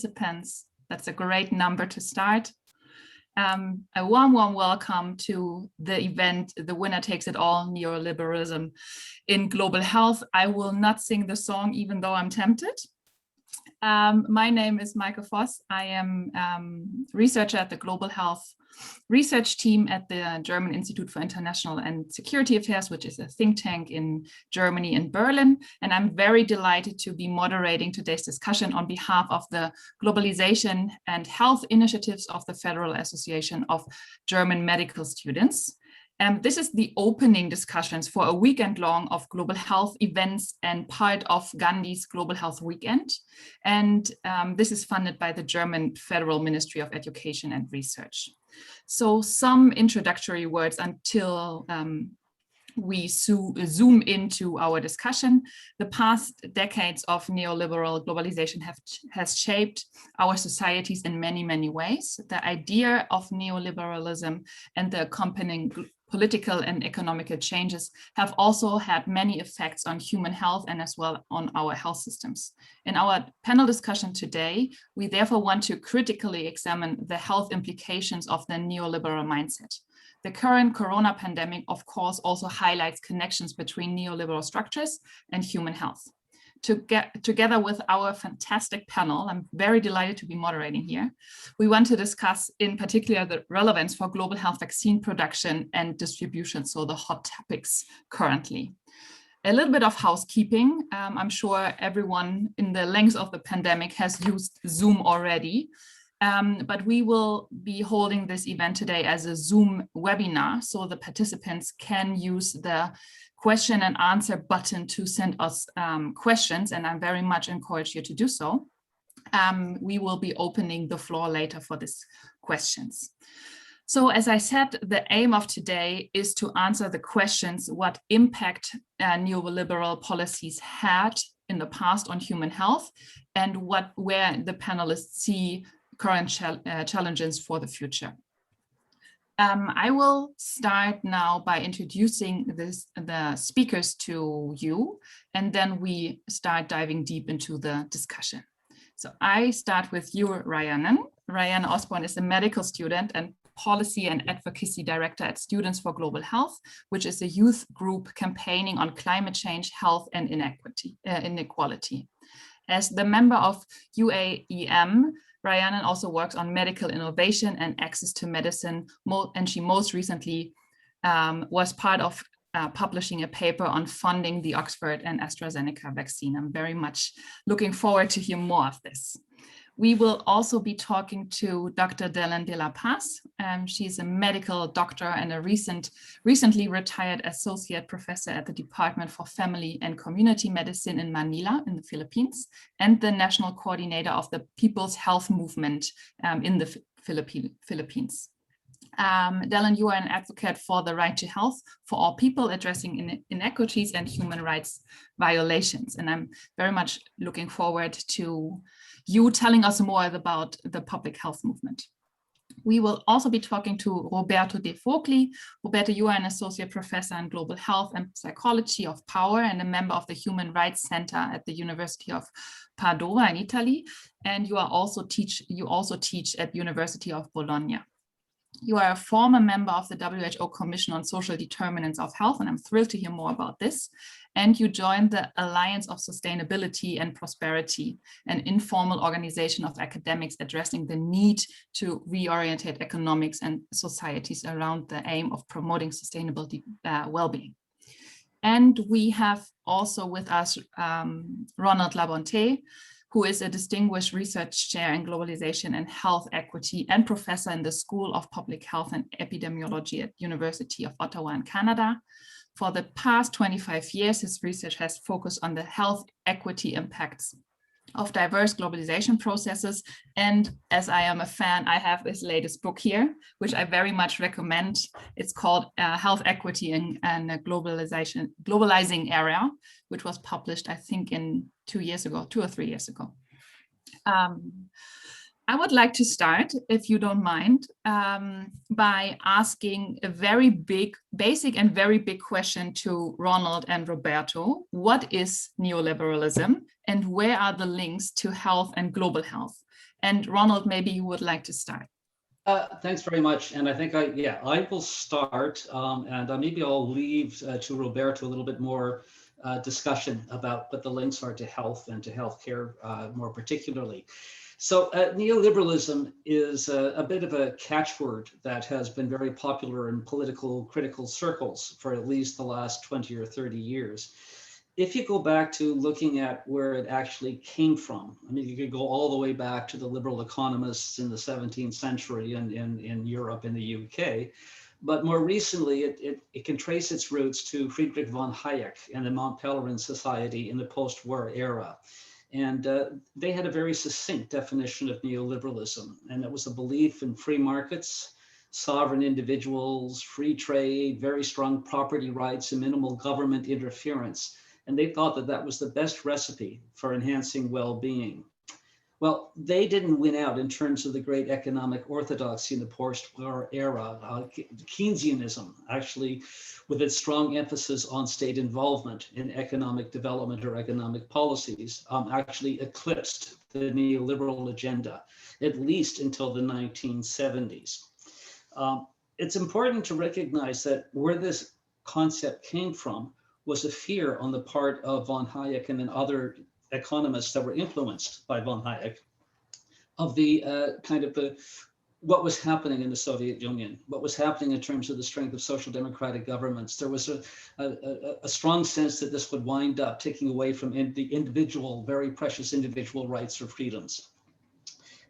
participants. That's a great number to start. A warm welcome to the event, The Winner Takes It All, Neoliberalism in Global Health. I will not sing the song, even though I'm tempted. My name is Maike Voss. I am researcher at the Global Health research team at the German Institute for International and Security Affairs, which is a think tank in Germany in Berlin. And I'm very delighted to be moderating today's discussion on behalf of the Globalization and Health Initiatives of the Federal Association of German Medical Students. This is the opening discussions for a weekend long of global health events and part of Gandhi's Global Health Weekend. And this is funded by the German Federal Ministry of Education and Research. So some introductory words until we zoom into our discussion. The past decades of neoliberal globalization has shaped our societies in many, many ways. The idea of neoliberalism and the accompanying political and economical changes have also had many effects on human health and as well on our health systems. In our panel discussion today, we therefore want to critically examine the health implications of the neoliberal mindset. The current corona pandemic, of course, also highlights connections between neoliberal structures and human health. Together with our fantastic panel, I'm very delighted to be moderating here. We want to discuss in particular the relevance for global health vaccine production and distribution, so the hot topics currently. A little bit of housekeeping. I'm sure everyone in the length of the pandemic has used Zoom already. But we will be holding this event today as a Zoom webinar, so the participants can use the question and answer button to send us questions, and I very much encourage you to do so. We will be opening the floor later for these questions. So as I said, the aim of today is to answer the questions: what impact neoliberal policies had in the past on human health, and where the panelists see current challenges for the future. I will start now by introducing the speakers to you, and then we start diving deep into the discussion. So I start with you, Rhiannon. Rhiannon Osborne is a medical student and policy and advocacy director at Students for Global Health, which is a youth group campaigning on climate change, health, and inequality. As the member of UAEM, Rhiannon also works on medical innovation and access to medicine, and she most recently was part of publishing a paper on funding the Oxford and AstraZeneca vaccine. I'm very much looking forward to hear more of this. We will also be talking to Dr. Delen de la Paz. She's a medical doctor and a recently retired associate professor at the Department for Family and Community Medicine in Manila in the Philippines, and the national coordinator of the People's Health Movement in the Philippines. Delen, you are an advocate for the right to health for all people, addressing inequities and human rights violations. And I'm very much looking forward to you telling us more about the public health movement. We will also be talking to Roberto De Fogli. Roberto, you are an associate professor in global health and psychology of power and a member of the Human Rights Center at the University of Padova in Italy. And you also teach at University of Bologna. You are a former member of the WHO Commission on Social Determinants of Health, and I'm thrilled to hear more about this. And you joined the Alliance of Sustainability and Prosperity, an informal organization of academics addressing the need to reorientate economics and societies around the aim of promoting sustainable well-being. And we have also with us Ronald Labonte, who is a distinguished research chair in globalization and health equity and professor in the School of Public Health and Epidemiology at University of Ottawa in Canada. For the past 25 years, his research has focused on the health equity impacts of diverse globalization processes. And as I am a fan, I have his latest book here, which I very much recommend. It's called Health Equity in a Globalizing Era, which was published, I think, in 2 or 3 years ago. I would like to start, if you don't mind, by asking a very basic and very big question to Ronald and Roberto. What is neoliberalism and where are the links to health and global health? And Ronald, maybe you would like to start. Thanks very much. And I think I will start, and maybe I'll leave to Roberto a little bit more discussion about what the links are to health and to healthcare more particularly. So neoliberalism is a bit of a catchword that has been very popular in political critical circles for at least the last 20 or 30 years. If you go back to looking at where it actually came from, I mean, you could go all the way back to the liberal economists in the 17th century in Europe and the UK. But more recently, it can trace its roots to Friedrich von Hayek and the Mont Pelerin Society in the post-war era. And they had a very succinct definition of neoliberalism, and it was a belief in free markets, sovereign individuals, free trade, very strong property rights, and minimal government interference. And they thought that that was the best recipe for enhancing well-being. Well, they didn't win out in terms of the great economic orthodoxy in the post-war era. Keynesianism, actually, with its strong emphasis on state involvement in economic development or economic policies, actually eclipsed the neoliberal agenda, at least until the 1970s. It's important to recognize that where this concept came from was a fear on the part of von Hayek and then other economists that were influenced by von Hayek of the what was happening in the Soviet Union, what was happening in terms of the strength of social democratic governments. There was a strong sense that this would wind up taking away from the individual, very precious individual rights or freedoms.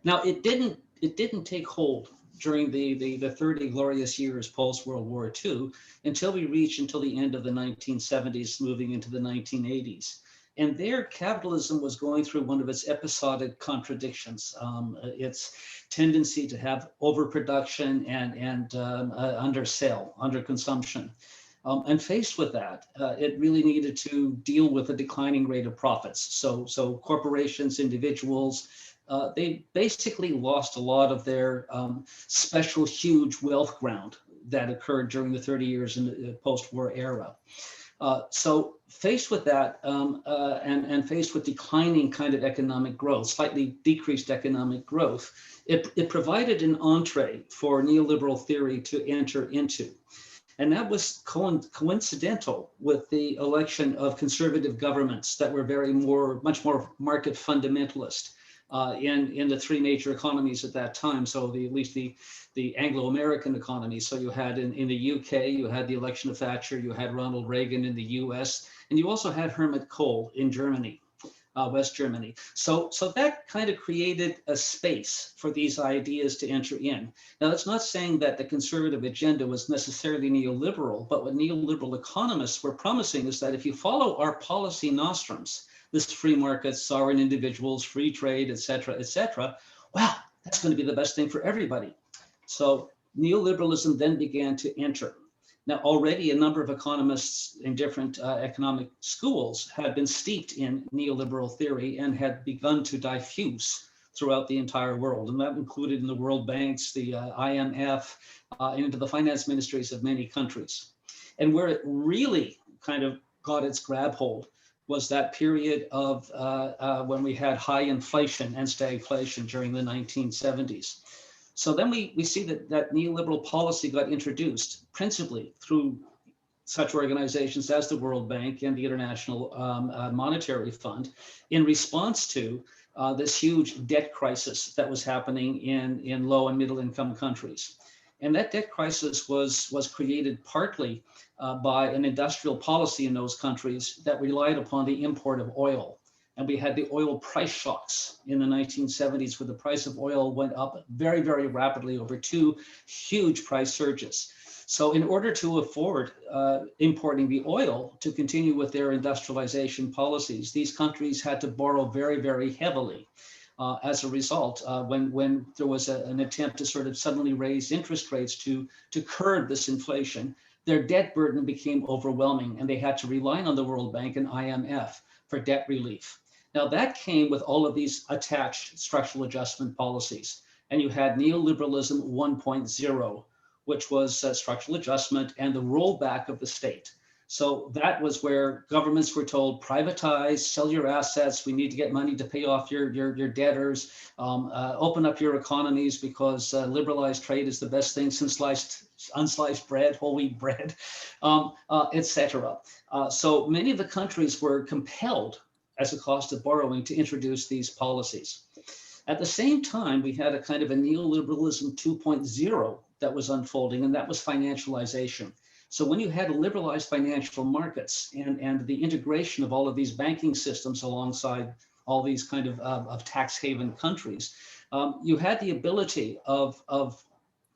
Now, it didn't take hold during the 30 glorious years post-World War II until the end of the 1970s, moving into the 1980s. And there, capitalism was going through one of its episodic contradictions, its tendency to have overproduction and undersell, underconsumption. And faced with that, it really needed to deal with a declining rate of profits. So corporations, individuals, they basically lost a lot of their special, huge wealth ground that occurred during the 30 years in the post-war era. So faced with that and faced with declining kind of economic growth, slightly decreased economic growth, it provided an entree for neoliberal theory to enter into. And that was coincidental with the election of conservative governments that were much more market fundamentalist in the three major economies at that time. So at least the Anglo-American economy. So you had in the UK, you had the election of Thatcher, you had Ronald Reagan in the US, and you also had Helmut Kohl in Germany, West Germany. So that kind of created a space for these ideas to enter in. Now, that's not saying that the conservative agenda was necessarily neoliberal, but what neoliberal economists were promising is that if you follow our policy nostrums, this free market, sovereign individuals, free trade, et cetera, wow, that's going to be the best thing for everybody. So neoliberalism then began to enter. Now, already a number of economists in different economic schools had been steeped in neoliberal theory and had begun to diffuse throughout the entire world. And that included in the World Banks, the IMF, and into the finance ministries of many countries. And where it really kind of got its grab hold was that period of when we had high inflation and stagflation during the 1970s. So then we see that neoliberal policy got introduced principally through such organizations as the World Bank and the International Monetary Fund in response to this huge debt crisis that was happening in low and middle income countries. And that debt crisis was created partly by an industrial policy in those countries that relied upon the import of oil. And we had the oil price shocks in the 1970s, where the price of oil went up very, very rapidly over two huge price surges. So in order to afford importing the oil to continue with their industrialization policies, these countries had to borrow very, very heavily. As a result, when there was an attempt to sort of suddenly raise interest rates to curb this inflation, their debt burden became overwhelming, and they had to rely on the World Bank and IMF for debt relief. Now, that came with all of these attached structural adjustment policies. And you had neoliberalism 1.0, which was structural adjustment and the rollback of the state. So that was where governments were told, privatize, sell your assets. We need to get money to pay off your debtors, open up your economies because liberalized trade is the best thing since unsliced bread, whole wheat bread, etc. So many of the countries were compelled as a cost of borrowing to introduce these policies. At the same time, we had a kind of a neoliberalism 2.0 that was unfolding, and that was financialization. So when you had liberalized financial markets and the integration of all of these banking systems alongside all these kind of tax haven countries, you had the ability of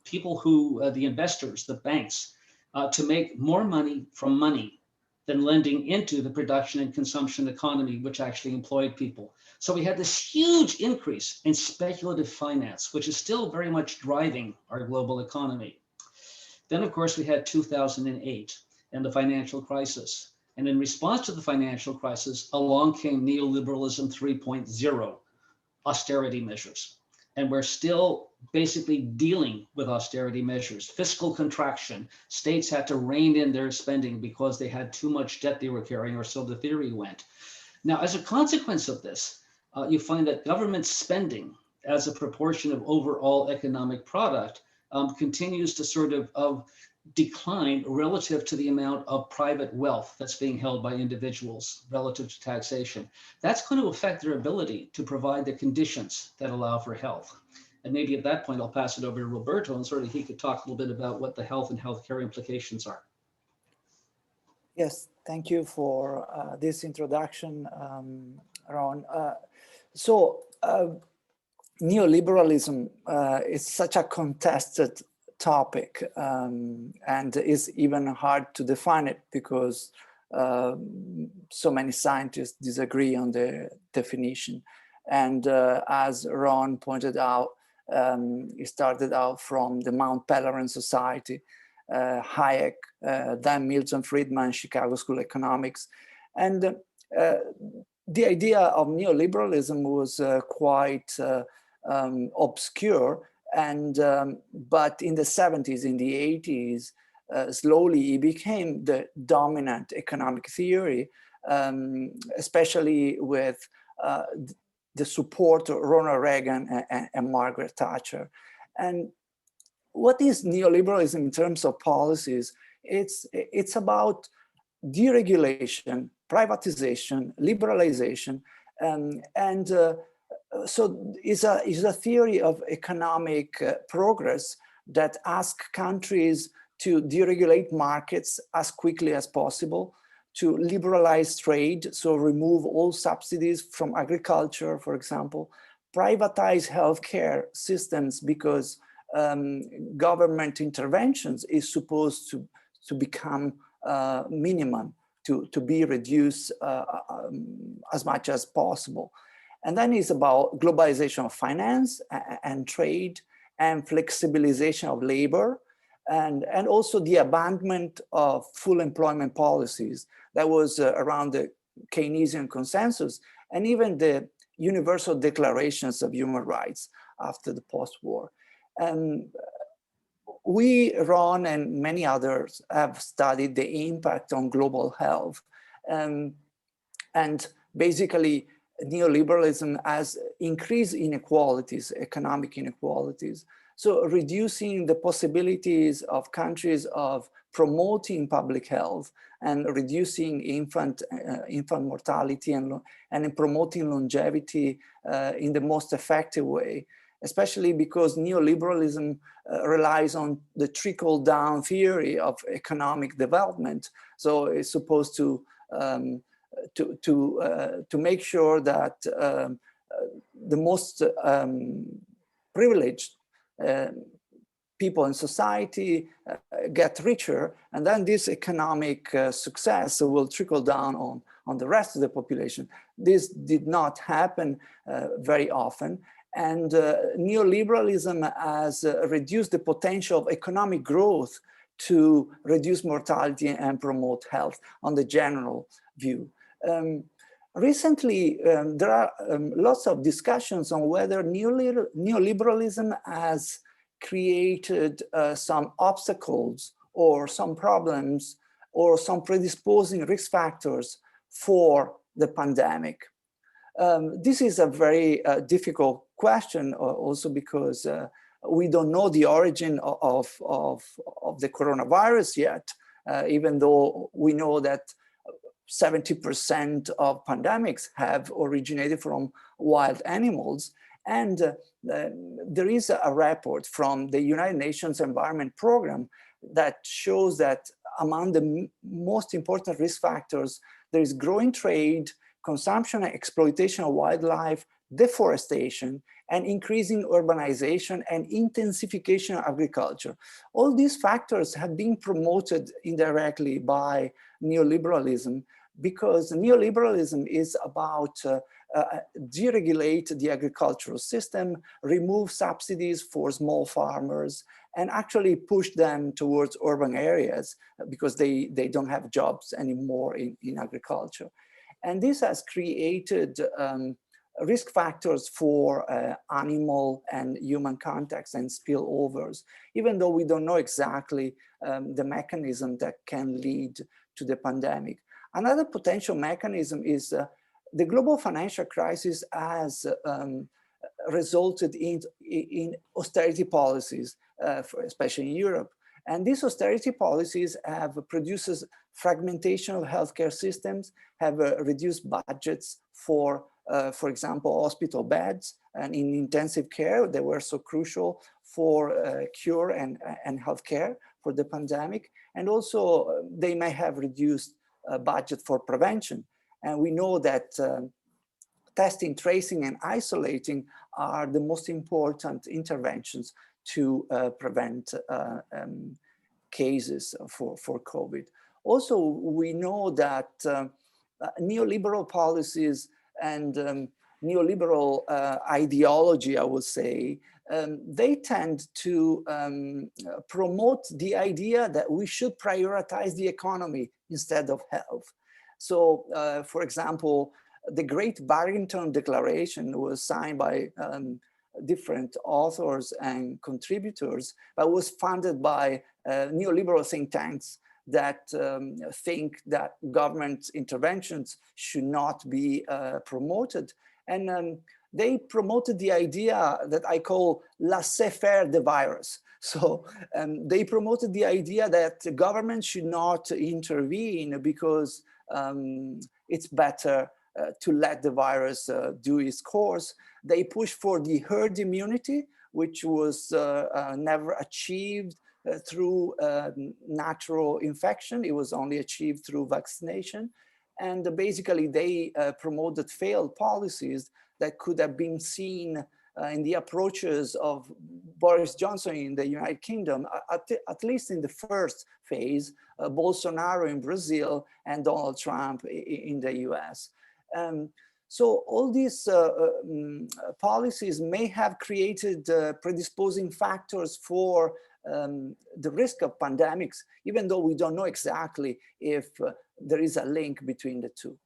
people who, the investors, the banks, to make more money from money than lending into the production and consumption economy, which actually employed people. So we had this huge increase in speculative finance, which is still very much driving our global economy. Then, of course, we had 2008 and the financial crisis. And in response to the financial crisis, along came neoliberalism 3.0, austerity measures. And we're still basically dealing with austerity measures, fiscal contraction. States had to rein in their spending because they had too much debt they were carrying, or so the theory went. Now, as a consequence of this, you find that government spending as a proportion of overall economic product continues to sort of decline relative to the amount of private wealth that's being held by individuals relative to taxation. That's going to affect their ability to provide the conditions that allow for health. And maybe at that point, I'll pass it over to Roberto and sort of he could talk a little bit about what the health and healthcare implications are. Yes, thank you for this introduction, Ron. Neoliberalism is such a contested topic and is even hard to define it because so many scientists disagree on the definition. And as Ron pointed out, it started out from the Mount Pelerin Society, Hayek, then Milton Friedman, Chicago School of Economics. And the idea of neoliberalism was quite obscure, and but in the 70s, in the 80s, slowly it became the dominant economic theory, especially with the support of Ronald Reagan and Margaret Thatcher. And what is neoliberalism in terms of policies? It's about deregulation, privatization, liberalization, so it's a theory of economic progress that asks countries to deregulate markets as quickly as possible, to liberalize trade, so remove all subsidies from agriculture, for example, privatize healthcare systems because government interventions is supposed to become minimum, to be reduced as much as possible. And then it's about globalization of finance and trade and flexibilization of labor, and also the abandonment of full employment policies that was around the Keynesian consensus and even the universal declarations of human rights after the post-war. We, Ron, and many others have studied the impact on global health. And basically, neoliberalism has increased inequalities, economic inequalities. So reducing the possibilities of countries of promoting public health and reducing infant mortality and in promoting longevity in the most effective way, especially because neoliberalism relies on the trickle-down theory of economic development. So it's supposed to make sure that the most privileged people in society get richer, and then this economic success will trickle down on the rest of the population. This did not happen very often, and neoliberalism has reduced the potential of economic growth to reduce mortality and promote health on the general view. Recently, there are lots of discussions on whether neoliberalism has created some obstacles or some problems or some predisposing risk factors for the pandemic? This is a very difficult question, also because we don't know the origin of the coronavirus yet, even though we know that 70% of pandemics have originated from wild animals. And there is a report from the United Nations Environment Program that shows that among the most important risk factors, there is growing trade, consumption and exploitation of wildlife, deforestation, and increasing urbanization and intensification of agriculture. All these factors have been promoted indirectly by neoliberalism, because neoliberalism is about deregulate the agricultural system, remove subsidies for small farmers, and actually push them towards urban areas because they don't have jobs anymore in agriculture. And this has created risk factors for animal and human contacts and spillovers, even though we don't know exactly the mechanism that can lead to the pandemic. Another potential mechanism is the global financial crisis has resulted in austerity policies, especially in Europe. And these austerity policies have produced fragmentation of healthcare systems, have reduced budgets for example, hospital beds and in intensive care. They were so crucial for cure and healthcare for the pandemic. And also they may have reduced budget for prevention. And we know that testing, tracing, and isolating are the most important interventions to prevent cases for COVID. Also, we know that neoliberal policies and neoliberal ideology, I would say, they tend to promote the idea that we should prioritize the economy instead of health. So, for example, the Great Barrington Declaration was signed by different authors and contributors, but was funded by neoliberal think tanks that think that government interventions should not be promoted. And they promoted the idea that I call laissez-faire the virus. So they promoted the idea that the government should not intervene because it's better to let the virus do its course. They pushed for the herd immunity, which was never achieved through natural infection. It was only achieved through vaccination. And basically they promoted failed policies that could have been seen in the approaches of Boris Johnson in the United Kingdom, at least in the first phase, Bolsonaro in Brazil, and Donald Trump in the US. So all these policies may have created predisposing factors for the risk of pandemics, even though we don't know exactly if there is a link between the two.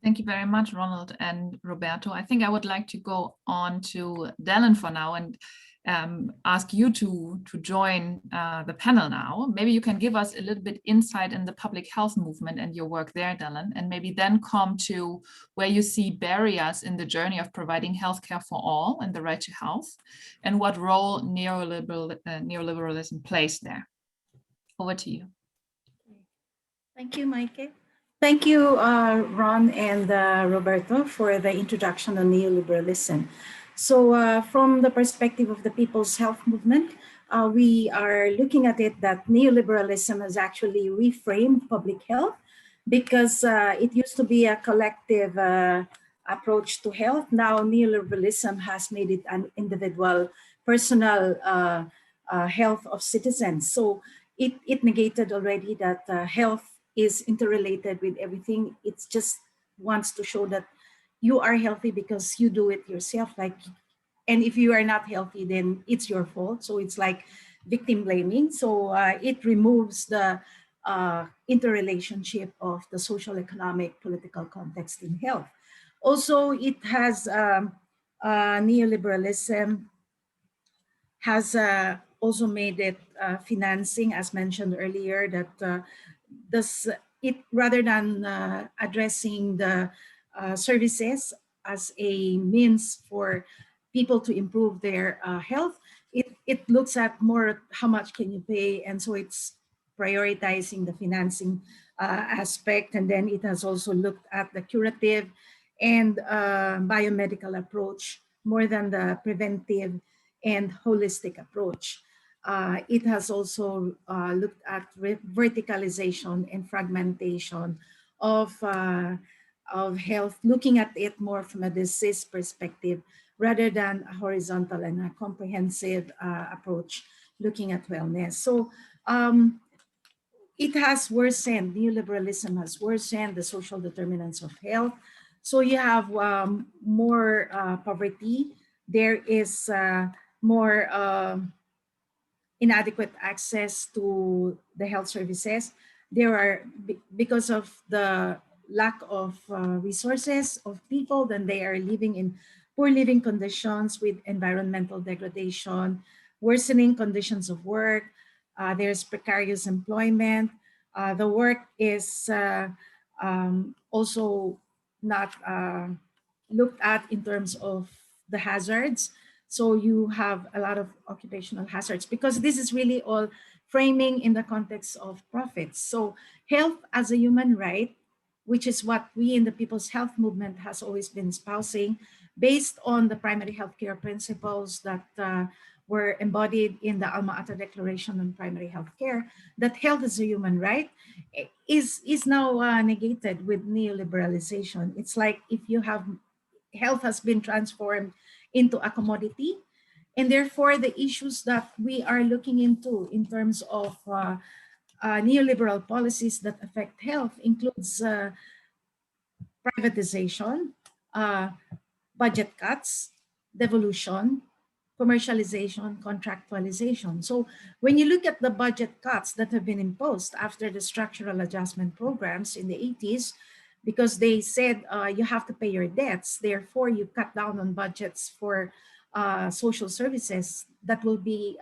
Thank you very much, Ronald and Roberto. I think I would like to go on to Delen for now and ask you to join the panel now. Maybe you can give us a little bit insight in the public health movement and your work there, Delen, and maybe then come to where you see barriers in the journey of providing healthcare for all and the right to health, and what role neoliberalism plays there. Over to you. Thank you, Maike. Thank you, Ron and Roberto, for the introduction on neoliberalism. So from the perspective of the People's Health Movement, we are looking at it that neoliberalism has actually reframed public health, because it used to be a collective approach to health. Now neoliberalism has made it an individual, personal health of citizens. So it negated already that health is interrelated with everything. It just wants to show that you are healthy because you do it yourself. And if you are not healthy, then it's your fault. So it's like victim blaming. So it removes the interrelationship of the social, economic, political context in health. Also, it has neoliberalism has also made it financing, as mentioned earlier, that this it rather than addressing the services as a means for people to improve their health, it looks at more how much can you pay, and so it's prioritizing the financing aspect, and then it has also looked at the curative and biomedical approach more than the preventive and holistic approach. It has also looked at verticalization and fragmentation of health, looking at it more from a disease perspective rather than a horizontal and a comprehensive approach looking at wellness. So it has worsened, neoliberalism has worsened the social determinants of health. So you have more poverty, there is more inadequate access to the health services. There are, because of the lack of resources of people, then they are living in poor living conditions with environmental degradation, worsening conditions of work. There's precarious employment. The work is also not looked at in terms of the hazards. So you have a lot of occupational hazards, because this is really all framing in the context of profits. So health as a human right, which is what we in the People's Health Movement has always been espousing, based on the primary healthcare principles that were embodied in the Alma Ata Declaration on Primary Health Care, that health is a human right, is now negated with neoliberalization. It's like if you have, health has been transformed into a commodity, and therefore the issues that we are looking into in terms of neoliberal policies that affect health includes privatization, budget cuts, devolution, commercialization, contractualization. So when you look at the budget cuts that have been imposed after the structural adjustment programs in the 80s, because they said you have to pay your debts, therefore you cut down on budgets for social services that will be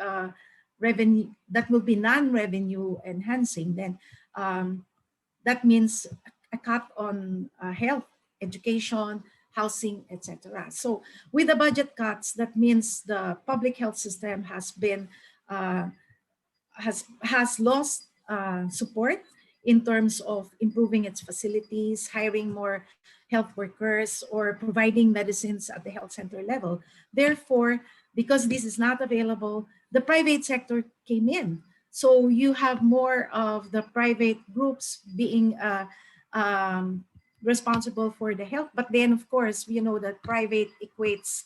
revenue, that will be non-revenue enhancing, then that means a cut on health, education, housing, etc. So with the budget cuts, that means the public health system has been has lost support in terms of improving its facilities, hiring more health workers, or providing medicines at the health center level. Therefore, because this is not available, the private sector came in. So you have more of the private groups being responsible for the health. But then, of course, we know that private equates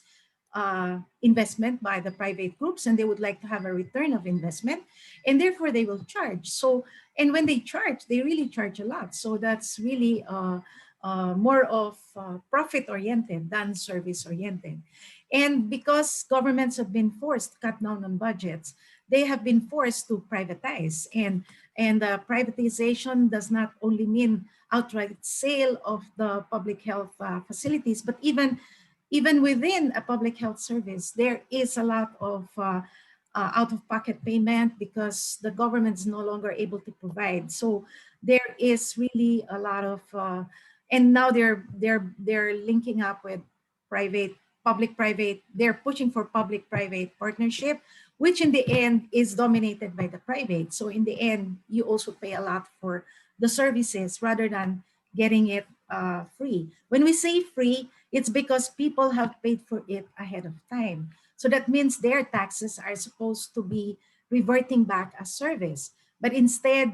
investment by the private groups, and they would like to have a return of investment, and therefore they will charge. So, and when they charge, they really charge a lot. So that's really more of profit-oriented than service-oriented. And because governments have been forced to cut down on budgets, they have been forced to privatize. And privatization does not only mean outright sale of the public health facilities, but even within a public health service, there is a lot of out-of-pocket payment because the government is no longer able to provide. So there is really a lot of, and now they're linking up with public-private. They're pushing for public-private partnership, which in the end is dominated by the private. So in the end, you also pay a lot for the services rather than getting it free. When we say free, it's because people have paid for it ahead of time. So that means their taxes are supposed to be reverting back as service. But instead,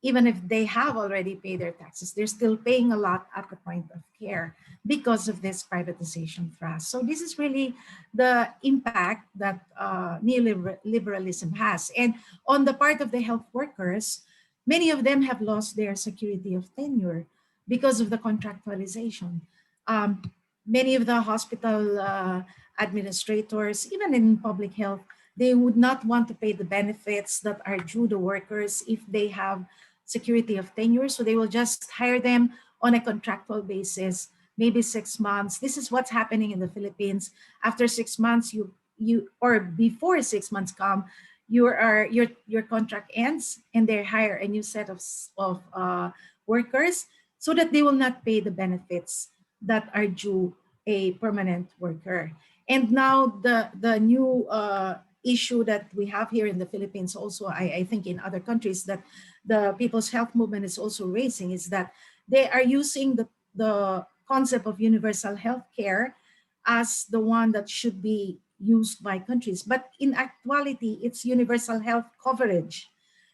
even if they have already paid their taxes, they're still paying a lot at the point of care because of this privatization thrust. So this is really the impact that neoliberalism has. And on the part of the health workers, many of them have lost their security of tenure because of the contractualization. Many of the hospital administrators, even in public health, they would not want to pay the benefits that are due the workers if they have security of tenure. So they will just hire them on a contractual basis, maybe 6 months. This is what's happening in the Philippines. After 6 months, you or before 6 months come, your contract ends and they hire a new set of workers so that they will not pay the benefits that are due a permanent worker. And now the new issue that we have here in the Philippines, also I think in other countries, that the People's Health Movement is also raising, is that they are using the concept of universal health care as the one that should be used by countries. But in actuality, it's universal health coverage.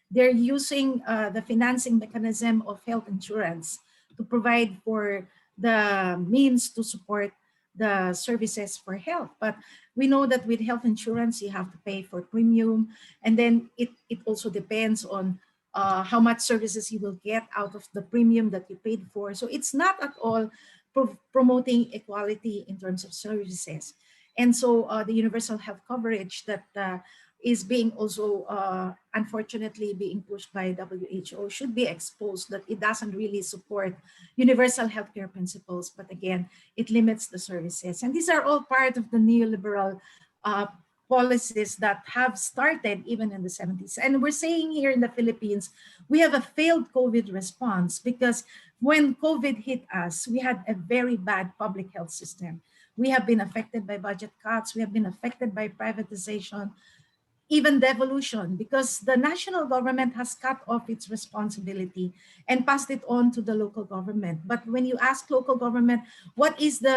They're using the financing mechanism of health insurance to provide for the means to support the services for health. But we know that with health insurance, you have to pay for premium. And then it also depends on how much services you will get out of the premium that you paid for. So it's not at all promoting equality in terms of services. And so the universal health coverage that is being also unfortunately being pushed by WHO should be exposed, that it doesn't really support universal healthcare principles, but again, it limits the services. And these are all part of the neoliberal policies that have started even in the 70s. And we're saying here in the Philippines, we have a failed COVID response because when COVID hit us, we had a very bad public health system. We have been affected by budget cuts. We have been affected by privatization, even devolution, because the national government has cut off its responsibility and passed it on to the local government. But when you ask local government, what needs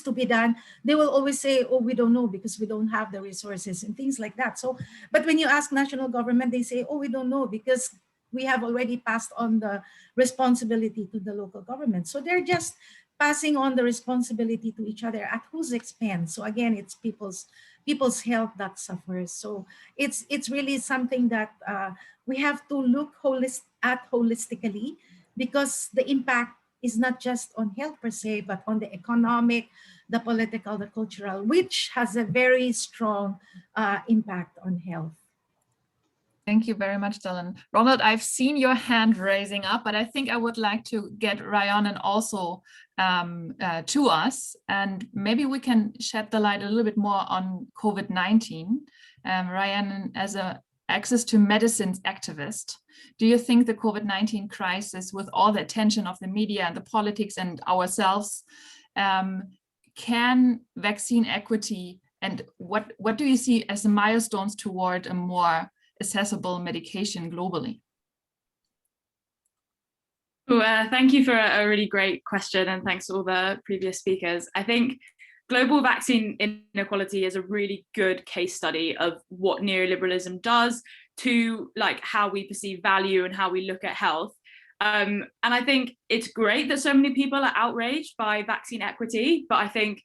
to be done, they will always say, oh, we don't know because we don't have the resources and things like that. So, but when you ask national government, they say, oh, we don't know because we have already passed on the responsibility to the local government. So they're just passing on the responsibility to each other at whose expense? So again, it's people's health that suffers. So it's really something that we have to look at holistically, because the impact is not just on health per se, but on the economic, the political, the cultural, which has a very strong impact on health. Thank you very much, Delen. Ronald, I've seen your hand raising up, but I think I would like to get Rhiannon also to us, and maybe we can shed the light a little bit more on COVID-19. Rhiannon, as an access to medicines activist, do you think the COVID-19 crisis, with all the attention of the media and the politics and ourselves, can vaccine equity, and what do you see as the milestones toward a more accessible medication globally? Well, thank you for a really great question, and thanks to all the previous speakers. I think global vaccine inequality is a really good case study of what neoliberalism does to how we perceive value and how we look at health. And I think it's great that so many people are outraged by vaccine equity, but I think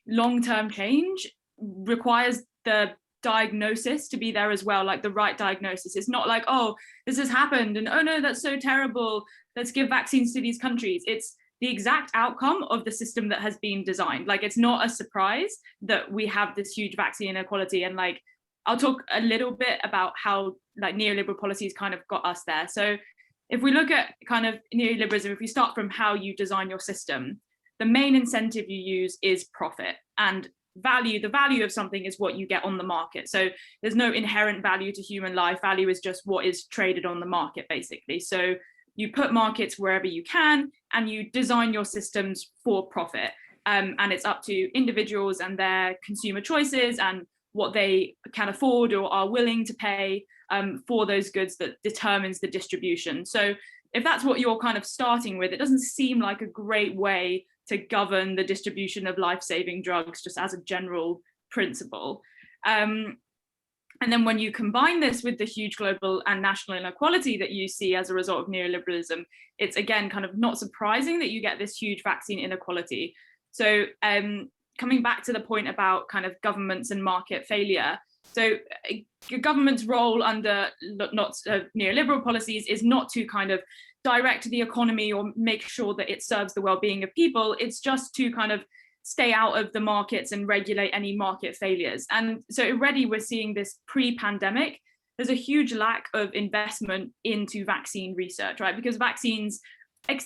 long-term change requires the diagnosis to be there as well, like the right diagnosis. It's not like, oh, this has happened and oh no, that's so terrible, let's give vaccines to these countries. It's the exact outcome of the system that has been designed. Like, it's not a surprise that we have this huge vaccine inequality. And I'll talk a little bit about how neoliberal policies kind of got us there. So if we look at kind of neoliberalism, if we start from how you design your system, the main incentive you use is profit. And the value of something is what you get on the market. So there's no inherent value to human life. Value is just what is traded on the market, basically. So you put markets wherever you can, and you design your systems for profit. And it's up to individuals and their consumer choices and what they can afford or are willing to pay for those goods that determines the distribution. So if that's what you're kind of starting with, it doesn't seem like a great way to govern the distribution of life-saving drugs, just as a general principle. And then when you combine this with the huge global and national inequality that you see as a result of neoliberalism, it's again kind of not surprising that you get this huge vaccine inequality. So coming back to the point about kind of governments and market failure, so a government's role under neoliberal policies is not to kind of direct the economy or make sure that it serves the well-being of people. It's just to kind of stay out of the markets and regulate any market failures. And so already we're seeing this pre-pandemic, there's a huge lack of investment into vaccine research, right? Because vaccines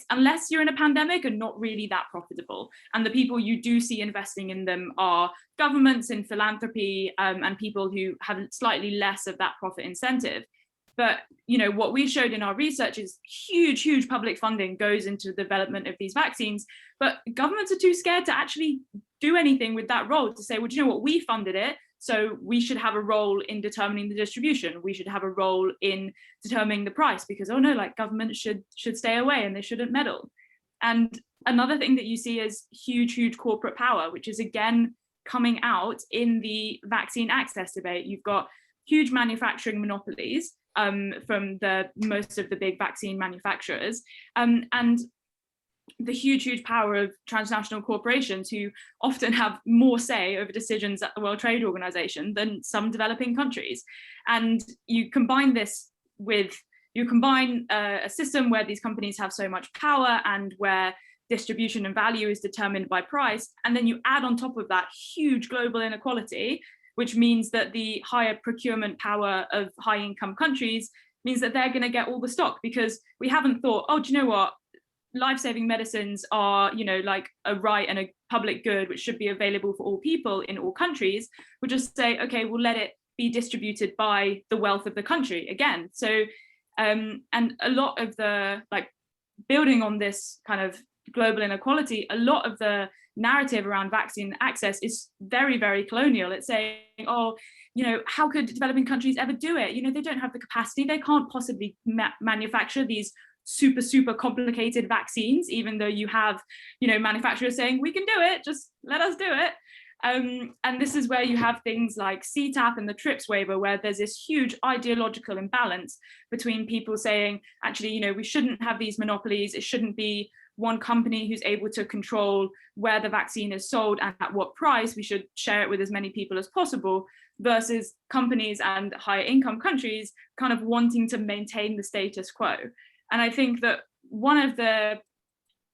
unless you're in a pandemic, are not really that profitable. And the people you do see investing in them are governments and philanthropy, and people who have slightly less of that profit incentive. But what we showed in our research is huge public funding goes into the development of these vaccines, but governments are too scared to actually do anything with that role, to say, well, do you know what, we funded it, so we should have a role in determining the distribution. We should have a role in determining the price, because, oh no, like government should stay away and they shouldn't meddle. And another thing that you see is huge corporate power, which is again coming out in the vaccine access debate. You've got huge manufacturing monopolies from most of the big vaccine manufacturers, and the huge power of transnational corporations who often have more say over decisions at the World Trade Organization than some developing countries. And you combine this with, a system where these companies have so much power and where distribution and value is determined by price, and then you add on top of that huge global inequality, which means that the higher procurement power of high income countries means that they're going to get all the stock, because we haven't thought, oh, do you know what? Life-saving medicines are, like a right and a public good, which should be available for all people in all countries. We'll just say, okay, we'll let it be distributed by the wealth of the country again. So, and a lot of the, building on this kind of global inequality, a lot of the narrative around vaccine access is very colonial. It's saying, oh, how could developing countries ever do it? They don't have the capacity. They can't possibly manufacture these super complicated vaccines, even though you have, manufacturers saying, we can do it, just let us do it. And this is where you have things like CTAP and the TRIPS waiver, where there's this huge ideological imbalance between people saying, actually, we shouldn't have these monopolies. It shouldn't be one company who's able to control where the vaccine is sold and at what price. We should share it with as many people as possible, versus companies and higher income countries kind of wanting to maintain the status quo. And I think that one of the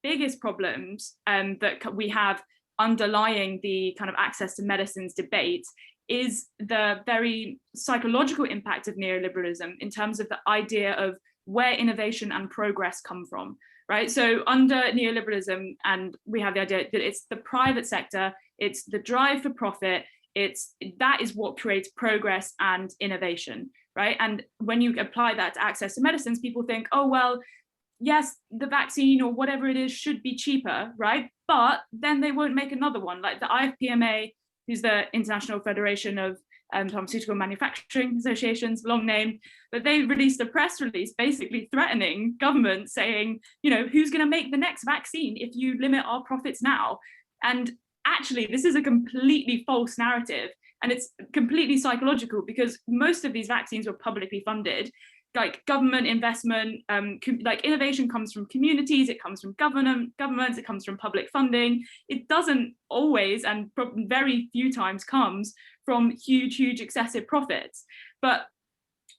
biggest problems that we have underlying the kind of access to medicines debate is the very psychological impact of neoliberalism in terms of the idea of where innovation and progress come from, right? So under neoliberalism, and we have the idea that it's the private sector, it's the drive for profit, that is what creates progress and innovation, right? And when you apply that to access to medicines, people think, oh, well, yes, the vaccine or whatever it is should be cheaper, right? But then they won't make another one. Like the IFPMA, who's the International Federation of Pharmaceutical Manufacturing Associations, long name, but they released a press release basically threatening government, saying, who's going to make the next vaccine if you limit our profits now? And actually, this is a completely false narrative, and it's completely psychological, because most of these vaccines were publicly funded. Like government investment, innovation comes from communities, it comes from governments, it comes from public funding. It doesn't always, and very few times, comes from huge excessive profits. But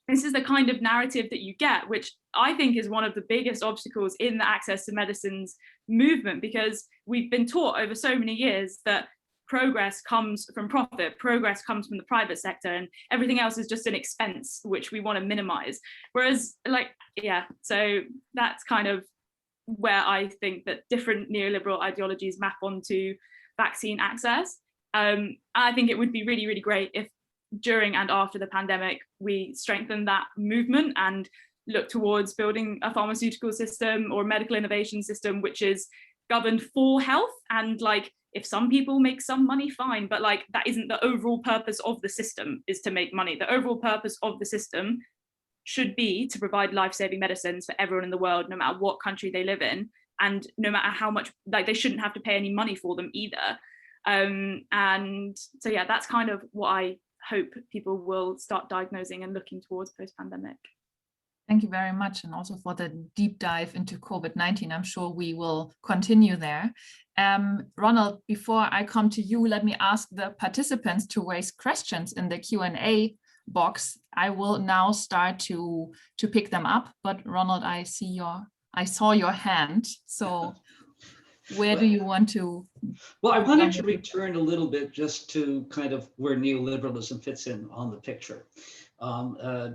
this is the kind of narrative that you get, which I think is one of the biggest obstacles in the access to medicines movement, because we've been taught over so many years that progress comes from profit, progress comes from the private sector, and everything else is just an expense, which we want to minimize. Whereas, so that's kind of where I think that different neoliberal ideologies map onto vaccine access. I think it would be really great if during and after the pandemic, we strengthen that movement and look towards building a pharmaceutical system or medical innovation system which is governed for health. And if some people make some money, fine, but that isn't the overall purpose of the system, is to make money. The overall purpose of the system should be to provide life-saving medicines for everyone in the world, no matter what country they live in, and no matter how much, they shouldn't have to pay any money for them either. And so, yeah, that's kind of what I hope people will start diagnosing and looking towards post-pandemic. Thank you very much, and also for the deep dive into COVID-19. I'm sure we will continue there. Ronald, before I come to you, let me ask the participants to raise questions in the Q&A box. I will now start to pick them up, but Ronald, I saw your hand. So where do you want to? Well, I wanted to return a little bit just to kind of where neoliberalism fits in on the picture.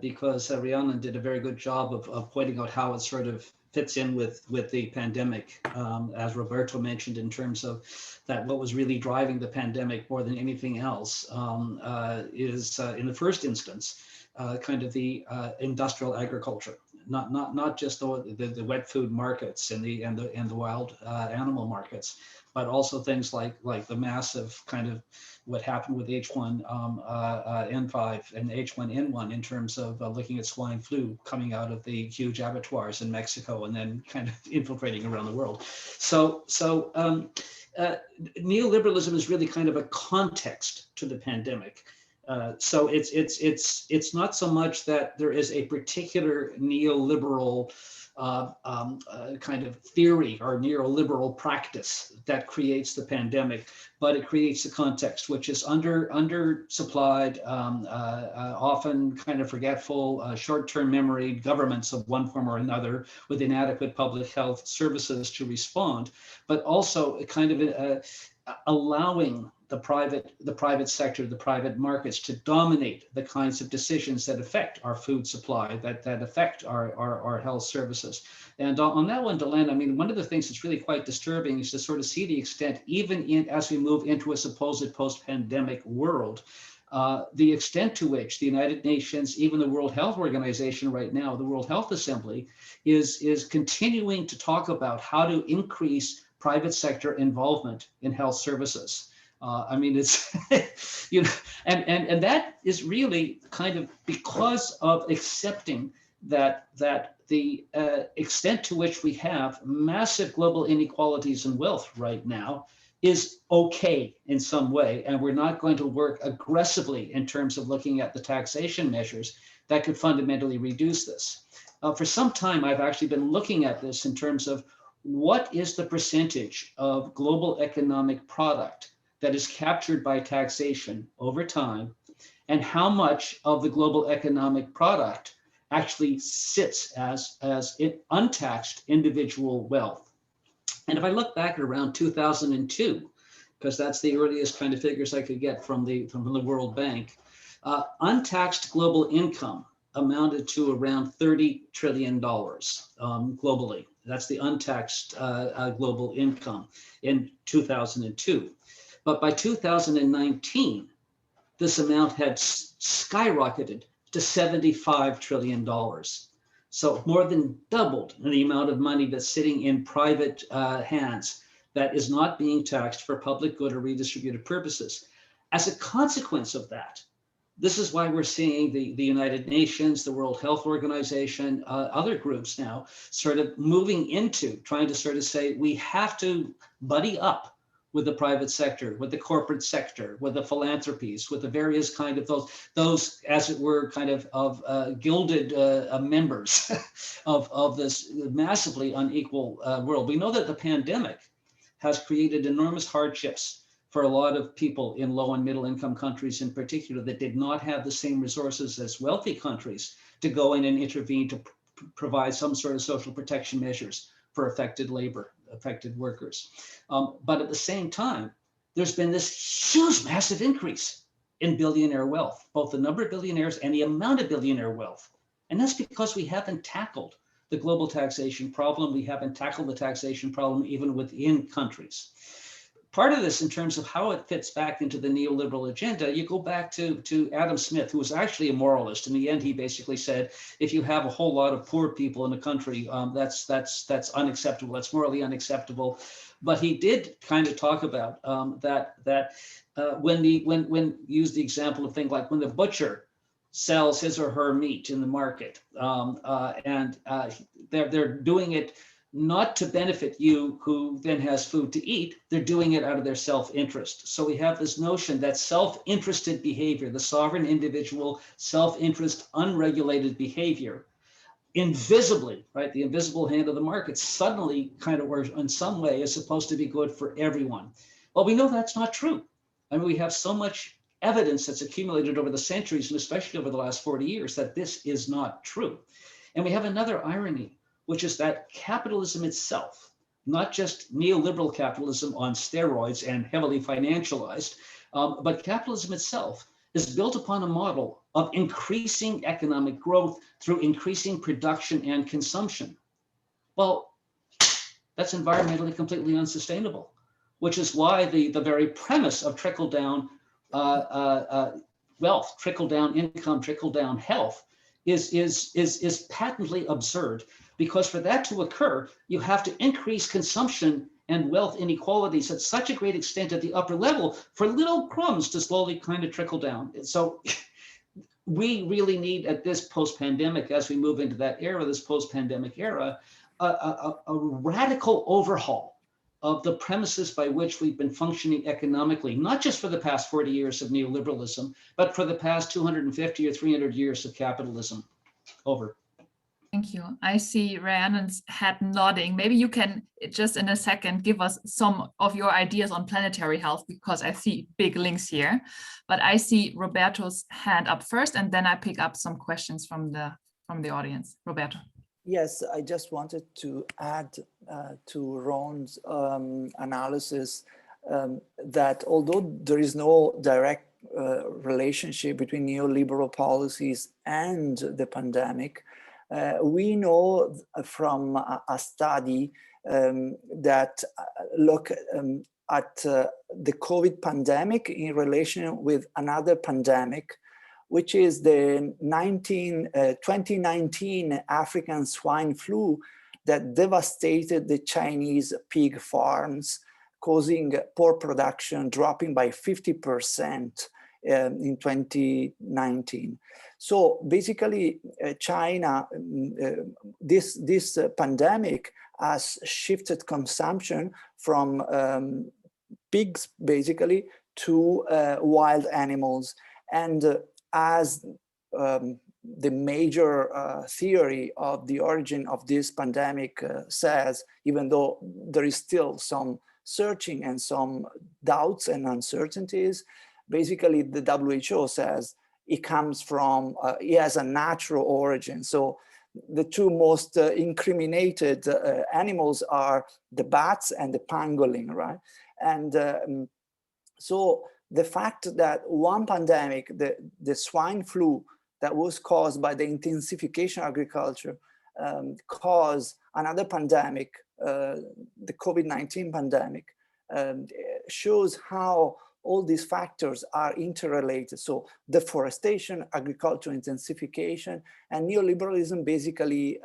Because Rhiannon did a very good job of pointing out how it sort of fits in with the pandemic, as Roberto mentioned, in terms of that what was really driving the pandemic more than anything else is in the first instance kind of the industrial agriculture, not just the wet food markets and the wild animal markets, but also things like the massive kind of what happened with H1N5 and H1N1 in terms of looking at swine flu coming out of the huge abattoirs in Mexico and then kind of infiltrating around the world. So neoliberalism is really kind of a context to the pandemic. So it's not so much that there is a particular neoliberal kind of theory or neoliberal practice that creates the pandemic, but it creates the context, which is undersupplied, often kind of forgetful, short-term memory governments of one form or another with inadequate public health services to respond, but also kind of allowing the private sector, the private markets to dominate the kinds of decisions that affect our food supply, that affect our health services. And on that one, Delen, I mean, one of the things that's really quite disturbing is to sort of see the extent, even as we move into a supposed post-pandemic world, the extent to which the United Nations, even the World Health Organization right now, the World Health Assembly, is continuing to talk about how to increase private sector involvement in health services. I mean, it's, you know, and that is really kind of because of accepting that the extent to which we have massive global inequalities in wealth right now is okay in some way, and we're not going to work aggressively in terms of looking at the taxation measures that could fundamentally reduce this. For some time, I've actually been looking at this in terms of what is the percentage of global economic product that is captured by taxation over time, and how much of the global economic product actually sits as untaxed individual wealth. And if I look back at around 2002, because that's the earliest kind of figures I could get from the World Bank, untaxed global income amounted to around $30 trillion globally. That's the untaxed global income in 2002. But by 2019, this amount had skyrocketed to $75 trillion. So more than doubled the amount of money that's sitting in private hands that is not being taxed for public good or redistributive purposes. As a consequence of that, this is why we're seeing the United Nations, the World Health Organization, other groups now sort of moving into trying to sort of say, we have to buddy up with the private sector, with the corporate sector, with the philanthropies, with the various kind of those as it were kind of gilded members of this massively unequal world. We know that the pandemic has created enormous hardships for a lot of people in low and middle income countries in particular that did not have the same resources as wealthy countries to go in and intervene to provide some sort of social protection measures for affected workers. But at the same time, there's been this huge, massive increase in billionaire wealth, both the number of billionaires and the amount of billionaire wealth. And that's because we haven't tackled the global taxation problem. We haven't tackled the taxation problem even within countries. Part of this, in terms of how it fits back into the neoliberal agenda, you go back to Adam Smith, who was actually a moralist. In the end, he basically said, if you have a whole lot of poor people in a country, that's unacceptable. That's morally unacceptable. But he did kind of talk about when use the example of things like when the butcher sells his or her meat in the market, they're doing it not to benefit you who then has food to eat, they're doing it out of their self-interest. So we have this notion that self-interested behavior, the sovereign individual, self-interest, unregulated behavior, invisibly, right, the invisible hand of the market suddenly kind of, or in some way, is supposed to be good for everyone. Well, we know that's not true. I mean, we have so much evidence that's accumulated over the centuries, and especially over the last 40 years, that this is not true. And we have another irony, which is that capitalism itself, not just neoliberal capitalism on steroids and heavily financialized, but capitalism itself is built upon a model of increasing economic growth through increasing production and consumption. Well, that's environmentally completely unsustainable, which is why the very premise of trickle-down wealth, trickle-down income, trickle-down health is patently absurd, because for that to occur, you have to increase consumption and wealth inequalities at such a great extent at the upper level for little crumbs to slowly kind of trickle down. And so we really need, at this post-pandemic, as we move into that era, this post-pandemic era, a radical overhaul of the premises by which we've been functioning economically, not just for the past 40 years of neoliberalism, but for the past 250 or 300 years of capitalism. Over. Thank you. I see Rhiannon's head nodding. Maybe you can just in a second give us some of your ideas on planetary health, because I see big links here. But I see Roberto's hand up first, and then I pick up some questions from the audience. Roberto. Yes, I just wanted to add to Ron's analysis that although there is no direct relationship between neoliberal policies and the pandemic, we know from a study that look at the COVID pandemic in relation with another pandemic, which is the 2019 African swine flu that devastated the Chinese pig farms, causing pork production dropping by 50% in 2019. So basically, China, this pandemic has shifted consumption from pigs, basically, to wild animals. And as the major theory of the origin of this pandemic says, even though there is still some searching and some doubts and uncertainties, basically the WHO says it comes from, it has a natural origin. So the two most incriminated animals are the bats and the pangolin, right? And so the fact that one pandemic, the swine flu that was caused by the intensification of agriculture, caused another pandemic, the COVID-19 pandemic, shows how all these factors are interrelated. So deforestation, agricultural intensification, and neoliberalism basically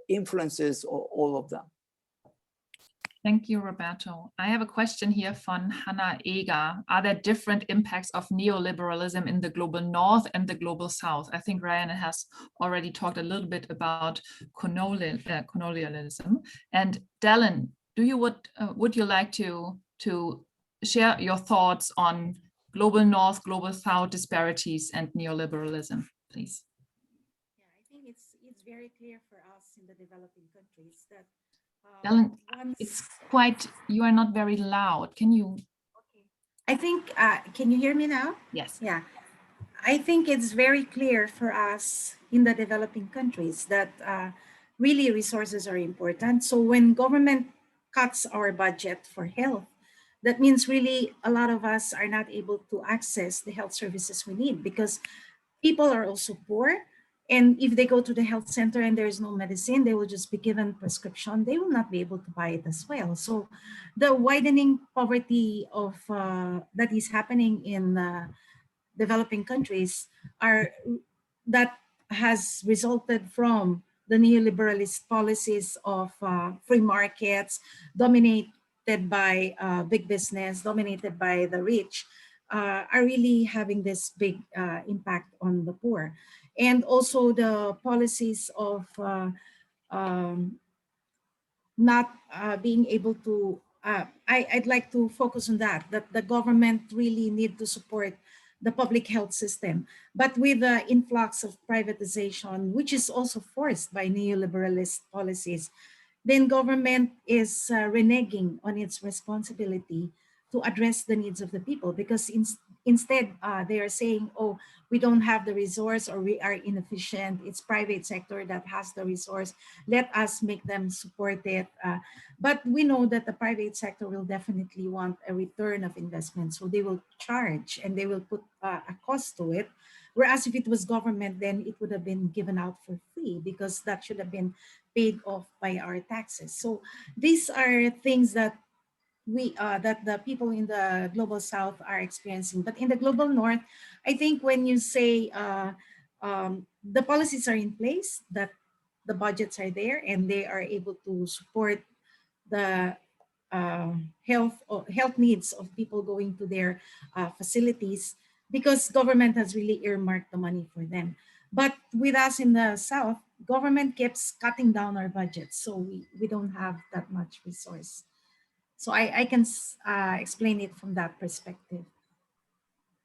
influences all of them. Thank you, Roberto. I have a question here from Hannah Eger. Are there different impacts of neoliberalism in the global north and the global south? I think Rhiannon has already talked a little bit about colonialism. And Delen, would you like to share your thoughts on global north, global south disparities and neoliberalism, please? Yeah, I think it's very clear for us in the developing countries that Delen, it's quite, you are not very loud. Can you? Okay. I think, can you hear me now? Yes. Yeah. I think it's very clear for us in the developing countries that really resources are important. So when government cuts our budget for health, that means really a lot of us are not able to access the health services we need, because people are also poor. And if they go to the health center and there is no medicine, they will just be given prescription. They will not be able to buy it as well. So the widening poverty of that is happening in developing countries that has resulted from the neoliberalist policies of free markets dominated by big business, dominated by the rich, are really having this big impact on the poor. And also the policies of not being able to, I'd like to focus on that the government really need to support the public health system. But with the influx of privatization, which is also forced by neoliberalist policies, then government is reneging on its responsibility to address the needs of the people, because instead they are saying, oh, we don't have the resource, or we are inefficient. It's private sector that has the resource. Let us make them support it. But we know that the private sector will definitely want a return of investment. So they will charge and they will put a cost to it. Whereas if it was government, then it would have been given out for free, because that should have been paid off by our taxes. So these are things that that the people in the global south are experiencing. But in the global north, I think when you say the policies are in place, that the budgets are there and they are able to support the health needs of people going to their facilities, because government has really earmarked the money for them. But with us in the south, government keeps cutting down our budgets, so we don't have that much resource. So I can explain it from that perspective.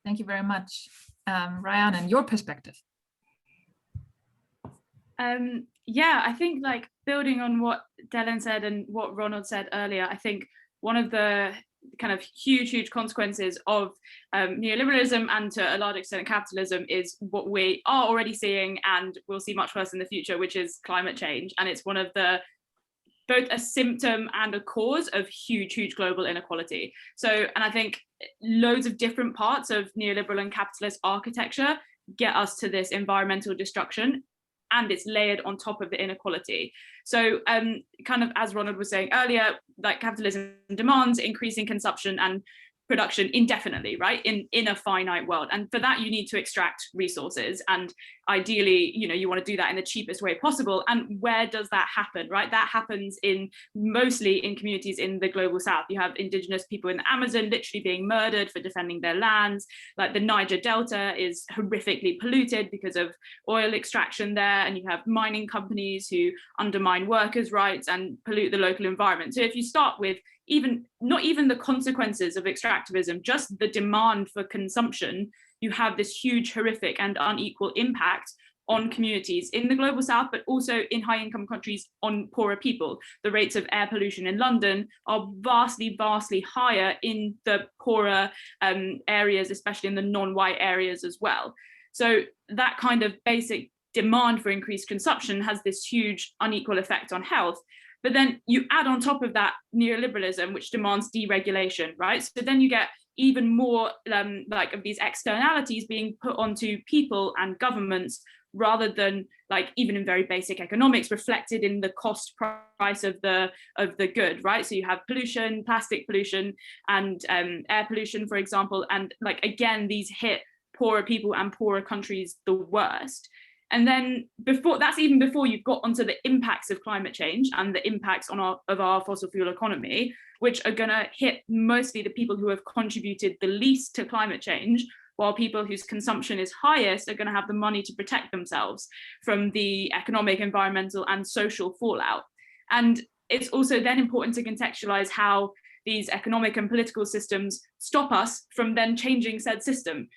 Thank you very much. Rhiannon, your perspective. Yeah, I think like building on what Delen said and what Ronald said earlier, I think one of the kind of huge consequences of neoliberalism and to a large extent capitalism is what we are already seeing and we'll see much worse in the future, which is climate change. And it's one of the both a symptom and a cause of huge global inequality. So, and I think loads of different parts of neoliberal and capitalist architecture get us to this environmental destruction, and it's layered on top of the inequality. So kind of as Ronald was saying earlier, like capitalism demands increasing consumption and production indefinitely, right, in a finite world. And for that, you need to extract resources. And ideally, you want to do that in the cheapest way possible. And where does that happen, right? That happens mostly in communities in the global south. You have indigenous people in the Amazon literally being murdered for defending their lands. Like the Niger Delta is horrifically polluted because of oil extraction there. And you have mining companies who undermine workers' rights and pollute the local environment. So if you start with not even the consequences of extractivism, just the demand for consumption, you have this huge, horrific and unequal impact on communities in the global south, but also in high income countries on poorer people. The rates of air pollution in London are vastly higher in the poorer areas, especially in the non-white areas as well. So that kind of basic demand for increased consumption has this huge unequal effect on health. But then you add on top of that neoliberalism, which demands deregulation, right? So then you get even more like of these externalities being put onto people and governments, rather than like even in very basic economics reflected in the cost price of the good, right? So you have pollution, plastic pollution, and air pollution, for example, and like again these hit poorer people and poorer countries the worst. And then even before you've got onto the impacts of climate change and the impacts of our fossil fuel economy, which are going to hit mostly the people who have contributed the least to climate change, while people whose consumption is highest are going to have the money to protect themselves from the economic, environmental, and social fallout. And it's also then important to contextualize how these economic and political systems stop us from then changing said system.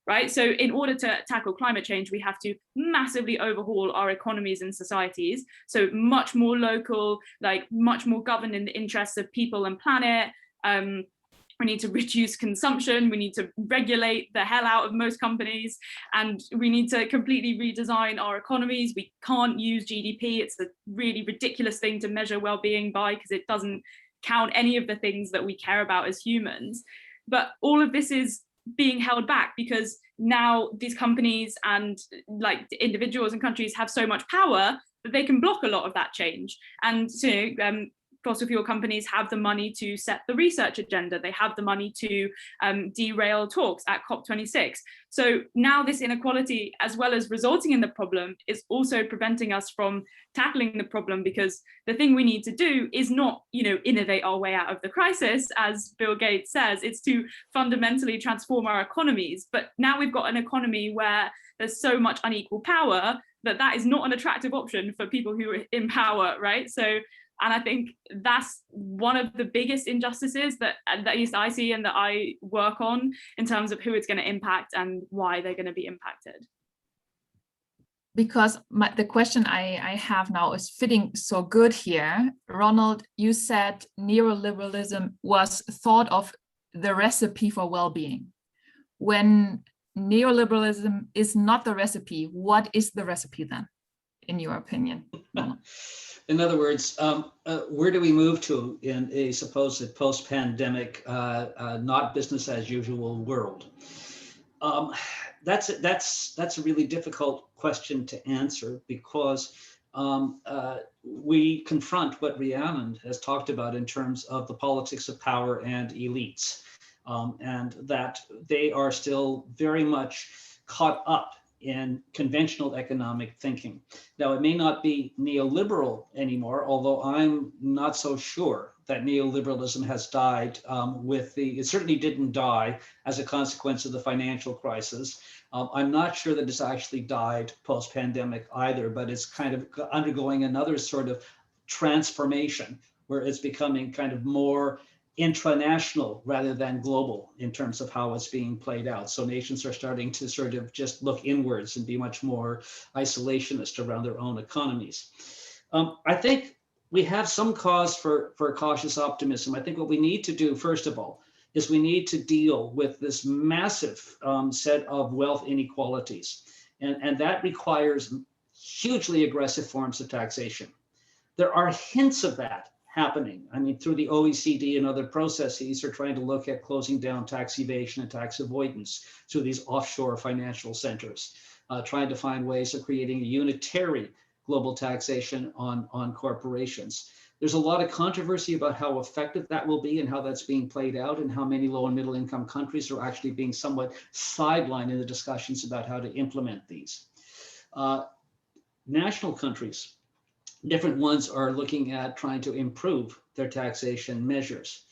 Right? So in order to tackle climate change, we have to massively overhaul our economies and societies. So much more local, like much more governed in the interests of people and planet. We need to reduce consumption. We need to regulate the hell out of most companies. And we need to completely redesign our economies. We can't use GDP. It's a really ridiculous thing to measure well-being by, because it doesn't count any of the things that we care about as humans. But all of this is being held back because now these companies and like individuals and countries have so much power that they can block a lot of that change. And so fossil fuel companies have the money to set the research agenda. They have the money to derail talks at COP26. So now this inequality, as well as resulting in the problem, is also preventing us from tackling the problem, because the thing we need to do is not, innovate our way out of the crisis, as Bill Gates says. It's to fundamentally transform our economies. But now we've got an economy where there's so much unequal power that is not an attractive option for people who are in power, right? So, and I think that's one of the biggest injustices that at least I see and that I work on in terms of who it's going to impact and why they're going to be impacted. Because the question I have now is fitting so good here. Ronald, you said neoliberalism was thought of the recipe for well-being. When neoliberalism is not the recipe, what is the recipe then, in your opinion? In other words, where do we move to in a supposed post-pandemic, not business as usual world? That's a really difficult question to answer, because we confront what Rhiannon has talked about in terms of the politics of power and elites, and that they are still very much caught up in conventional economic thinking. Now, it may not be neoliberal anymore, although I'm not so sure that neoliberalism has died it certainly didn't die as a consequence of the financial crisis. I'm not sure that it's actually died post-pandemic either, but it's kind of undergoing another sort of transformation where it's becoming kind of more intranational rather than global in terms of how it's being played out. So nations are starting to sort of just look inwards and be much more isolationist around their own economies. I think we have some cause for cautious optimism. I think what we need to do, first of all, is we need to deal with this massive set of wealth inequalities. And that requires hugely aggressive forms of taxation. There are hints of that happening. I mean, through the OECD and other processes are trying to look at closing down tax evasion and tax avoidance through these offshore financial centers, trying to find ways of creating a unitary global taxation on corporations. There's a lot of controversy about how effective that will be and how that's being played out, and how many low and middle income countries are actually being somewhat sidelined in the discussions about how to implement these. National countries, different ones are looking at trying to improve their taxation measures,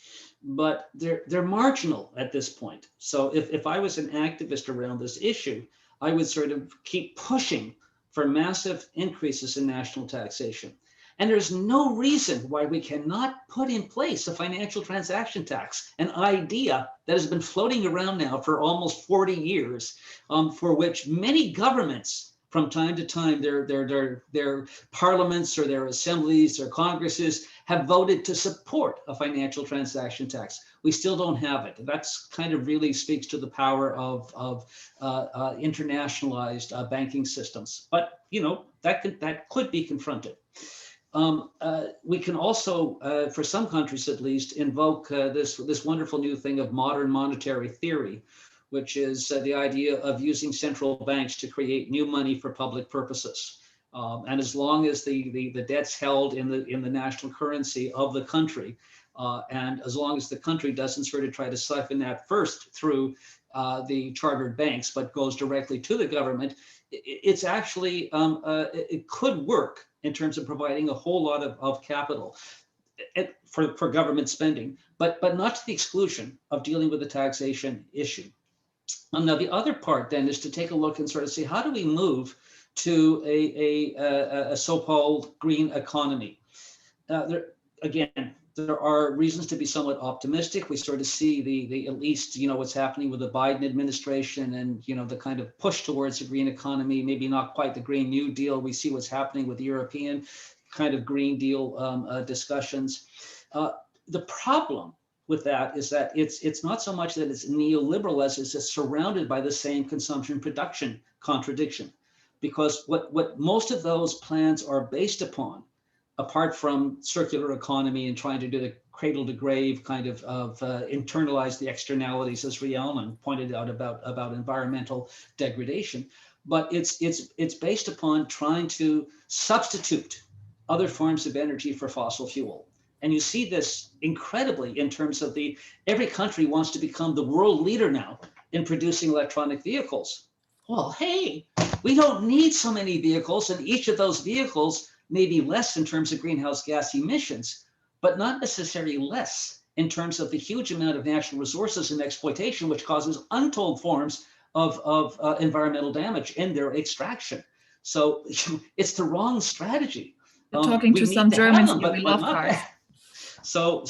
but they're marginal at this point. So if I was an activist around this issue, I would sort of keep pushing for massive increases in national taxation. And there's no reason why we cannot put in place a financial transaction tax, an idea that has been floating around now for almost 40 years, for which many governments from time to time, their parliaments or their assemblies or congresses have voted to support a financial transaction tax. We still don't have it. That's kind of really speaks to the power of internationalized banking systems. But you know, that could be confronted. We can also, for some countries at least, invoke this wonderful new thing of modern monetary theory, which is the idea of using central banks to create new money for public purposes. And as long as the debt's held in the national currency of the country, and as long as the country doesn't sort of try to siphon that first through the chartered banks, but goes directly to the government, it's actually, it could work in terms of providing a whole lot of capital for government spending, but not to the exclusion of dealing with the taxation issue. Now, the other part then is to take a look and sort of see, how do we move to a so-called green economy? There are reasons to be somewhat optimistic. We sort of see the at least, you know, what's happening with the Biden administration and, you know, the kind of push towards a green economy, maybe not quite the Green New Deal. We see what's happening with the European kind of Green Deal discussions. The problem with that is that it's not so much that it's neoliberal as it's surrounded by the same consumption production contradiction, because what most of those plans are based upon, apart from circular economy and trying to do the cradle to grave kind of internalize the externalities, as Rhiannon pointed out about environmental degradation, but it's based upon trying to substitute other forms of energy for fossil fuel. And you see this incredibly in terms of every country wants to become the world leader now in producing electronic vehicles. Well, hey, we don't need so many vehicles, and each of those vehicles may be less in terms of greenhouse gas emissions, but not necessarily less in terms of the huge amount of natural resources and exploitation, which causes untold forms of environmental damage in their extraction. So it's the wrong strategy. You're talking to some Germans, but we love cars. So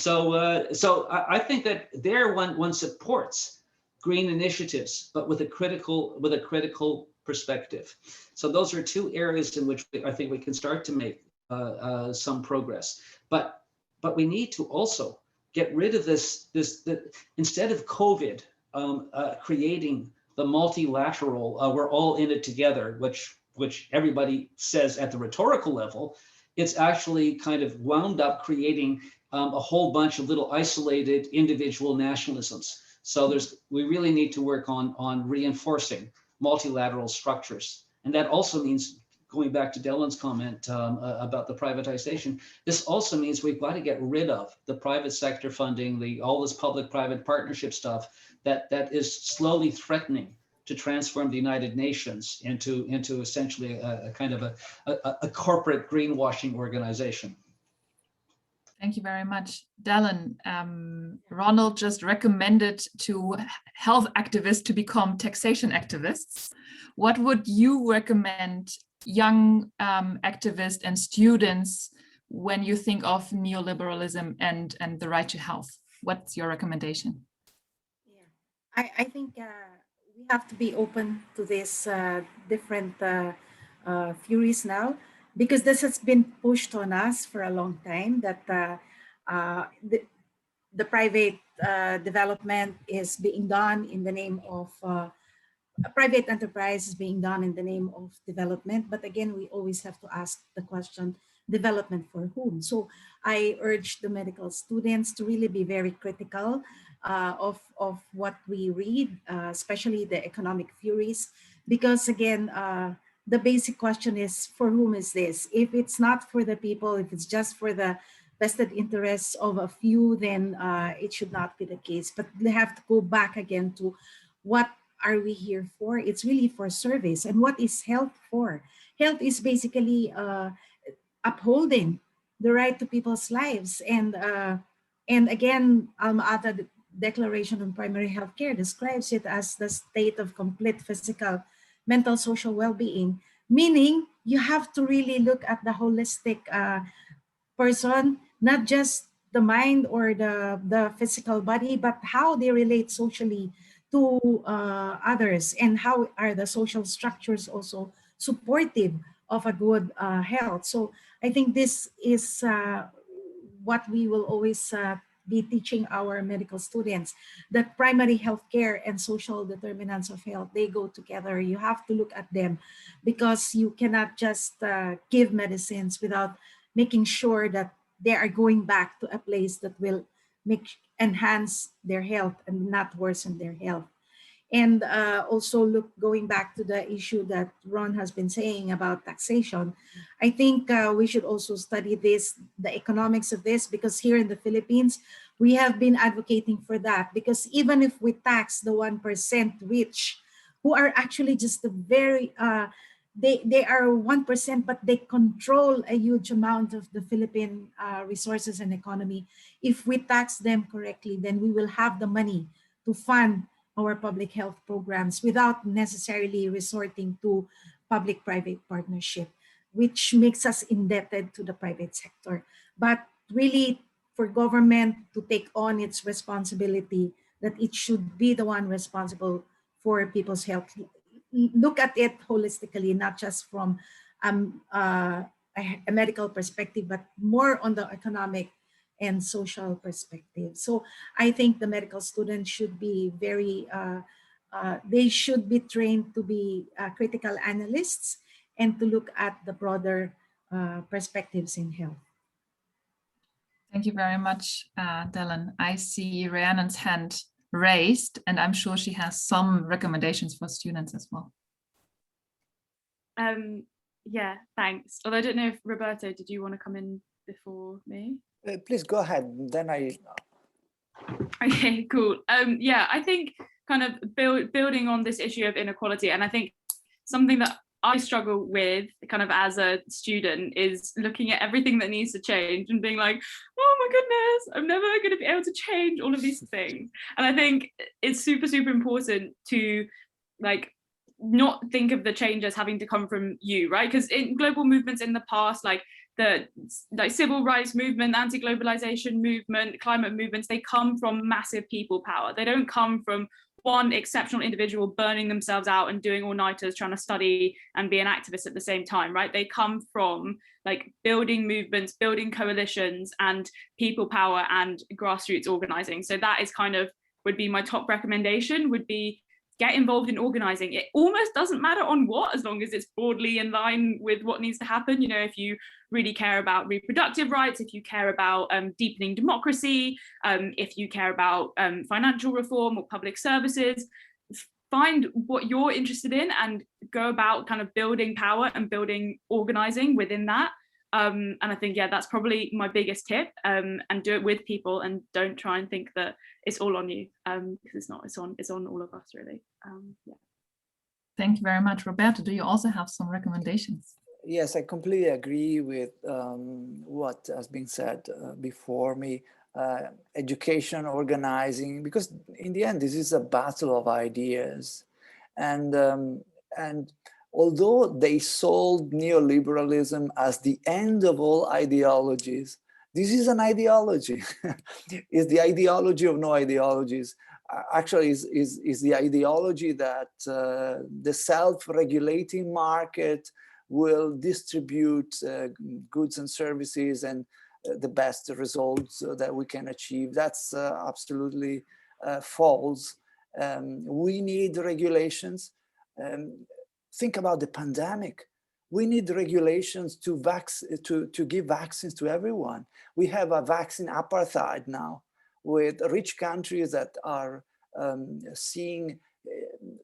I think that there one supports green initiatives, but with a critical perspective. So those are two areas in which I think we can start to make some progress. But we need to also get rid of instead of COVID creating the multilateral, we're all in it together, which everybody says at the rhetorical level, it's actually kind of wound up creating a whole bunch of little isolated individual nationalisms. So we really need to work on reinforcing multilateral structures. And that also means, going back to Delen's comment about the privatization, this also means we've got to get rid of the private sector funding, all this public-private partnership stuff that is slowly threatening to transform the United Nations into essentially a kind of a corporate greenwashing organization. Thank you very much. Delen, Ronald just recommended to health activists to become taxation activists. What would you recommend young activists and students when you think of neoliberalism and the right to health? What's your recommendation? Yeah, I think we have to be open to this different theories now, because this has been pushed on us for a long time, that the private development is being done in the name of private enterprise is being done in the name of development. But again, we always have to ask the question, development for whom? So I urge the medical students to really be very critical of what we read, especially the economic theories, because again, the basic question is, for whom is this? If it's not for the people, if it's just for the vested interests of a few, then it should not be the case. But they have to go back again to what are we here for? It's really for service. And what is health for? Health is basically upholding the right to people's lives. And again, Alma-Ata Declaration on Primary Health Care describes it as the state of complete physical, mental, social well-being, meaning you have to really look at the holistic person, not just the mind or the physical body, but how they relate socially to others, and how are the social structures also supportive of a good health. So I think this is what we will always be teaching our medical students, that primary health care and social determinants of health, they go together. You have to look at them, because you cannot just give medicines without making sure that they are going back to a place that will enhance their health and not worsen their health. And also going back to the issue that Ron has been saying about taxation, I think we should also study the economics of this, because here in the Philippines, we have been advocating for that, because even if we tax the 1% rich, who are actually just the very, they are 1%, but they control a huge amount of the Philippine resources and economy. If we tax them correctly, then we will have the money to fund our public health programs without necessarily resorting to public-private partnership, which makes us indebted to the private sector. But really, for government to take on its responsibility, that it should be the one responsible for people's health. Look at it holistically, not just from a medical perspective, but more on the economic and social perspective. So I think the medical students should be they should be trained to be critical analysts and to look at the broader perspectives in health. Thank you very much, Delen. I see Rhiannon's hand raised, and I'm sure she has some recommendations for students as well. Yeah, thanks. Although I don't know if Roberto, did you want to come in before me? Please go ahead, then I... Okay, cool. Yeah, I think kind of building on this issue of inequality, and I think something that I struggle with kind of as a student is looking at everything that needs to change and being like, oh my goodness, I'm never going to be able to change all of these things. And I think it's super, super important to like not think of the change as having to come from you, right? Because in global movements in the past, like the civil rights movement, anti-globalization movement, climate movements, they come from massive people power. They don't come from one exceptional individual burning themselves out and doing all-nighters trying to study and be an activist at the same time, right? They come from like building movements, building coalitions, and people power and grassroots organizing. So that is kind of would be my top recommendation, would be get involved in organizing. It almost doesn't matter on what, as long as it's broadly in line with what needs to happen. You know, if you really care about reproductive rights, if you care about deepening democracy, if you care about financial reform or public services, find what you're interested in and go about kind of building power and building organizing within that. And I think, yeah, that's probably my biggest tip, and do it with people and don't try and think that it's all on you, because it's not, it's on all of us really. Yeah. Thank you very much. Roberto, do you also have some recommendations? Yes, I completely agree with what has been said before me. Education, organizing, because in the end, this is a battle of ideas. And although they sold neoliberalism as the end of all ideologies, this is an ideology. It's the ideology of no ideologies. Actually, is the ideology that the self-regulating market will distribute goods and services and the best results that we can achieve. That's absolutely false. We need regulations. Think about the pandemic. We need regulations to give vaccines to everyone. We have a vaccine apartheid now, with rich countries that are seeing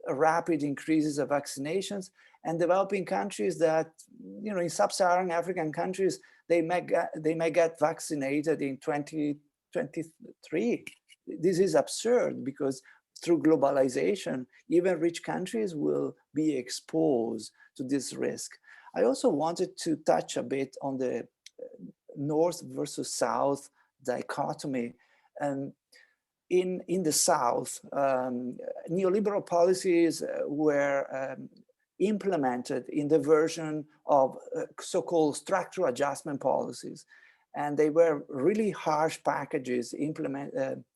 rapid increases of vaccinations, and developing countries that, you know, in sub-Saharan African countries, they may get vaccinated in 2023. This is absurd, because through globalization, even rich countries will be exposed to this risk. I also wanted to touch a bit on the North versus South dichotomy. In the South, neoliberal policies were implemented in the version of so-called structural adjustment policies. And they were really harsh packages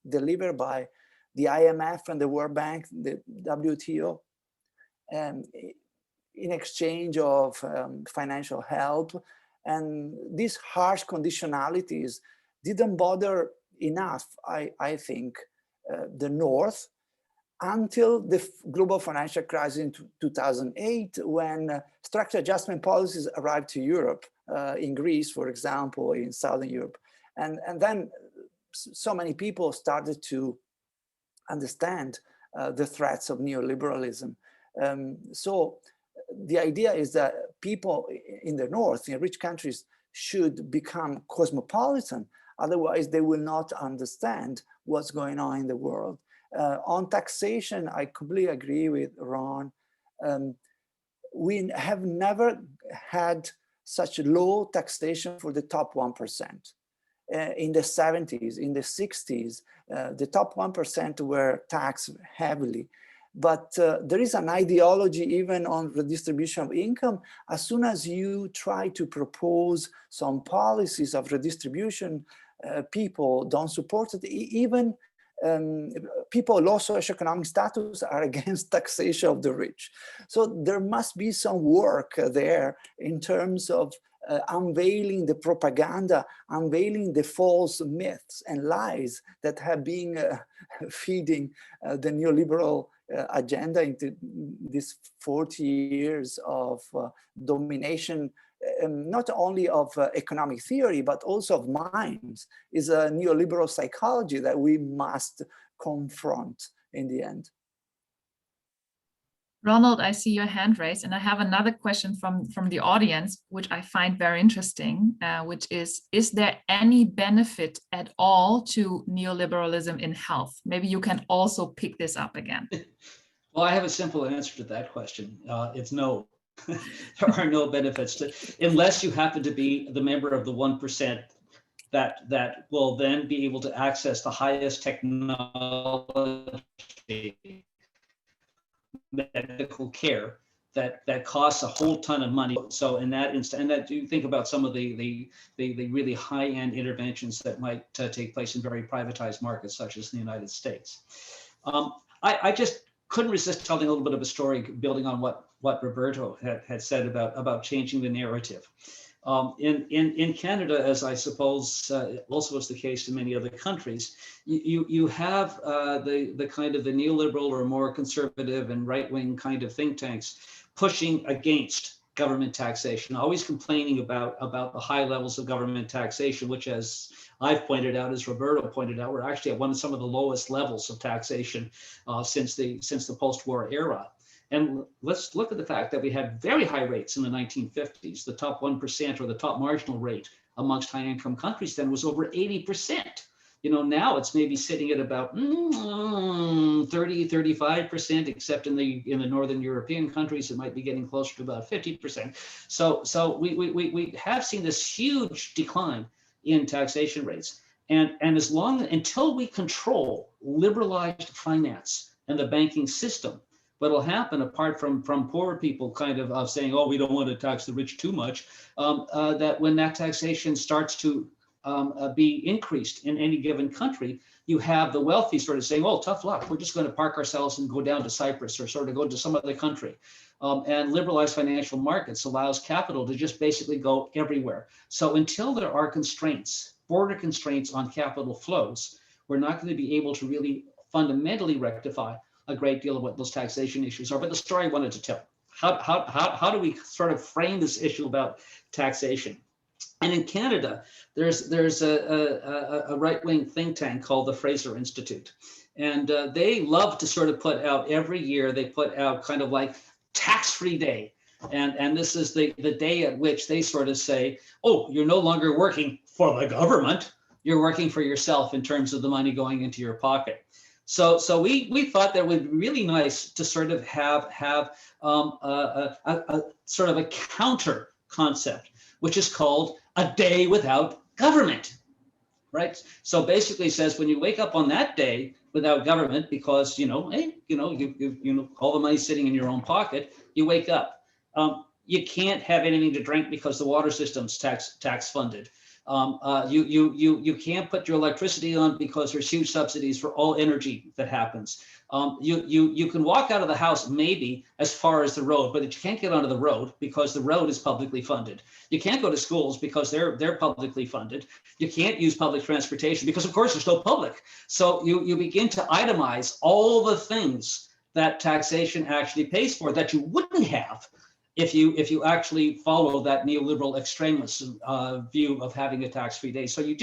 delivered by the IMF and the World Bank, the WTO, in exchange of financial help. And these harsh conditionalities didn't bother enough, I think, the North, until the global financial crisis in 2008, when structural adjustment policies arrived to Europe, in Greece, for example, in Southern Europe. And then so many people started to understand the threats of neoliberalism. So the idea is that people in the North, in rich countries, should become cosmopolitan. Otherwise, they will not understand what's going on in the world. On taxation, I completely agree with Ron. We have never had such low taxation for the top 1%. In the 70s, in the 60s, the top 1% were taxed heavily. But there is an ideology even on redistribution of income. As soon as you try to propose some policies of redistribution, people don't support it. Even people of low socioeconomic status are against taxation of the rich. So there must be some work there in terms of unveiling the propaganda, unveiling the false myths and lies that have been feeding the neoliberal agenda into these 40 years of domination, not only of economic theory, but also of minds. Is a neoliberal psychology that we must confront in the end. Ronald, I see your hand raised, and I have another question from the audience, which I find very interesting, which is there any benefit at all to neoliberalism in health? Maybe you can also pick this up again. Well, I have a simple answer to that question. It's no. There are no benefits to, unless you happen to be the member of the 1% that will then be able to access the highest technology, medical care that costs a whole ton of money. So in that instance, and that you think about some of the really high-end interventions that might take place in very privatized markets, such as the United States. I just couldn't resist telling a little bit of a story, building on what Roberto had said about changing the narrative. In Canada, as I suppose also is the case in many other countries, you have the kind of the neoliberal or more conservative and right-wing kind of think tanks pushing against government taxation, always complaining about the high levels of government taxation, which, as I've pointed out, as Roberto pointed out, we're actually at some of the lowest levels of taxation since the post-war era. And let's look at the fact that we had very high rates in the 1950s. The top 1% or the top marginal rate amongst high-income countries then was over 80%. Now it's maybe sitting at about 30-35%, except in the Northern European countries, it might be getting closer to about 50%. So we have seen this huge decline in taxation rates. And until we control liberalized finance and the banking system, what will happen, apart from poor people kind of saying, oh, we don't want to tax the rich too much, that when that taxation starts to be increased in any given country, you have the wealthy sort of saying, oh, tough luck, we're just going to park ourselves and go down to Cyprus or sort of go to some other country. And liberalized financial markets allows capital to just basically go everywhere. So until there are constraints, border constraints on capital flows, we're not going to be able to really fundamentally rectify a great deal of what those taxation issues are. But the story I wanted to tell, how do we sort of frame this issue about taxation? And in Canada, there's a right-wing think tank called the Fraser Institute. And they love to sort of put out every year, they put out kind of like tax-free day. And this is the day at which they sort of say, oh, you're no longer working for the government, you're working for yourself in terms of the money going into your pocket. So we thought that it would be really nice to sort of have a sort of a counter concept, which is called a day without government, right? So basically it says when you wake up on that day without government, because you all the money's sitting in your own pocket, you wake up. You can't have anything to drink because the water system's tax funded. You can't put your electricity on because there's huge subsidies for all energy that happens. You can walk out of the house maybe as far as the road, but you can't get onto the road because the road is publicly funded. You can't go to schools because they're publicly funded. You can't use public transportation because, of course, there's no public. So you begin to itemize all the things that taxation actually pays for that you wouldn't have if you actually follow that neoliberal extremist view of having a tax-free day. So you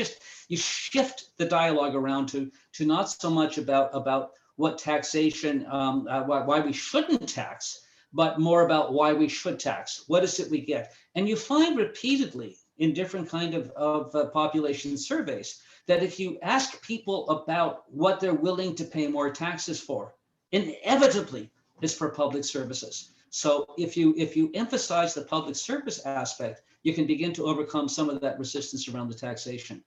shift the dialogue around to not so much about what taxation, why we shouldn't tax, but more about why we should tax. What is it we get? And you find repeatedly in different kind of population surveys that if you ask people about what they're willing to pay more taxes for, inevitably it's for public services. So if you emphasize the public service aspect, you can begin to overcome some of that resistance around the taxation.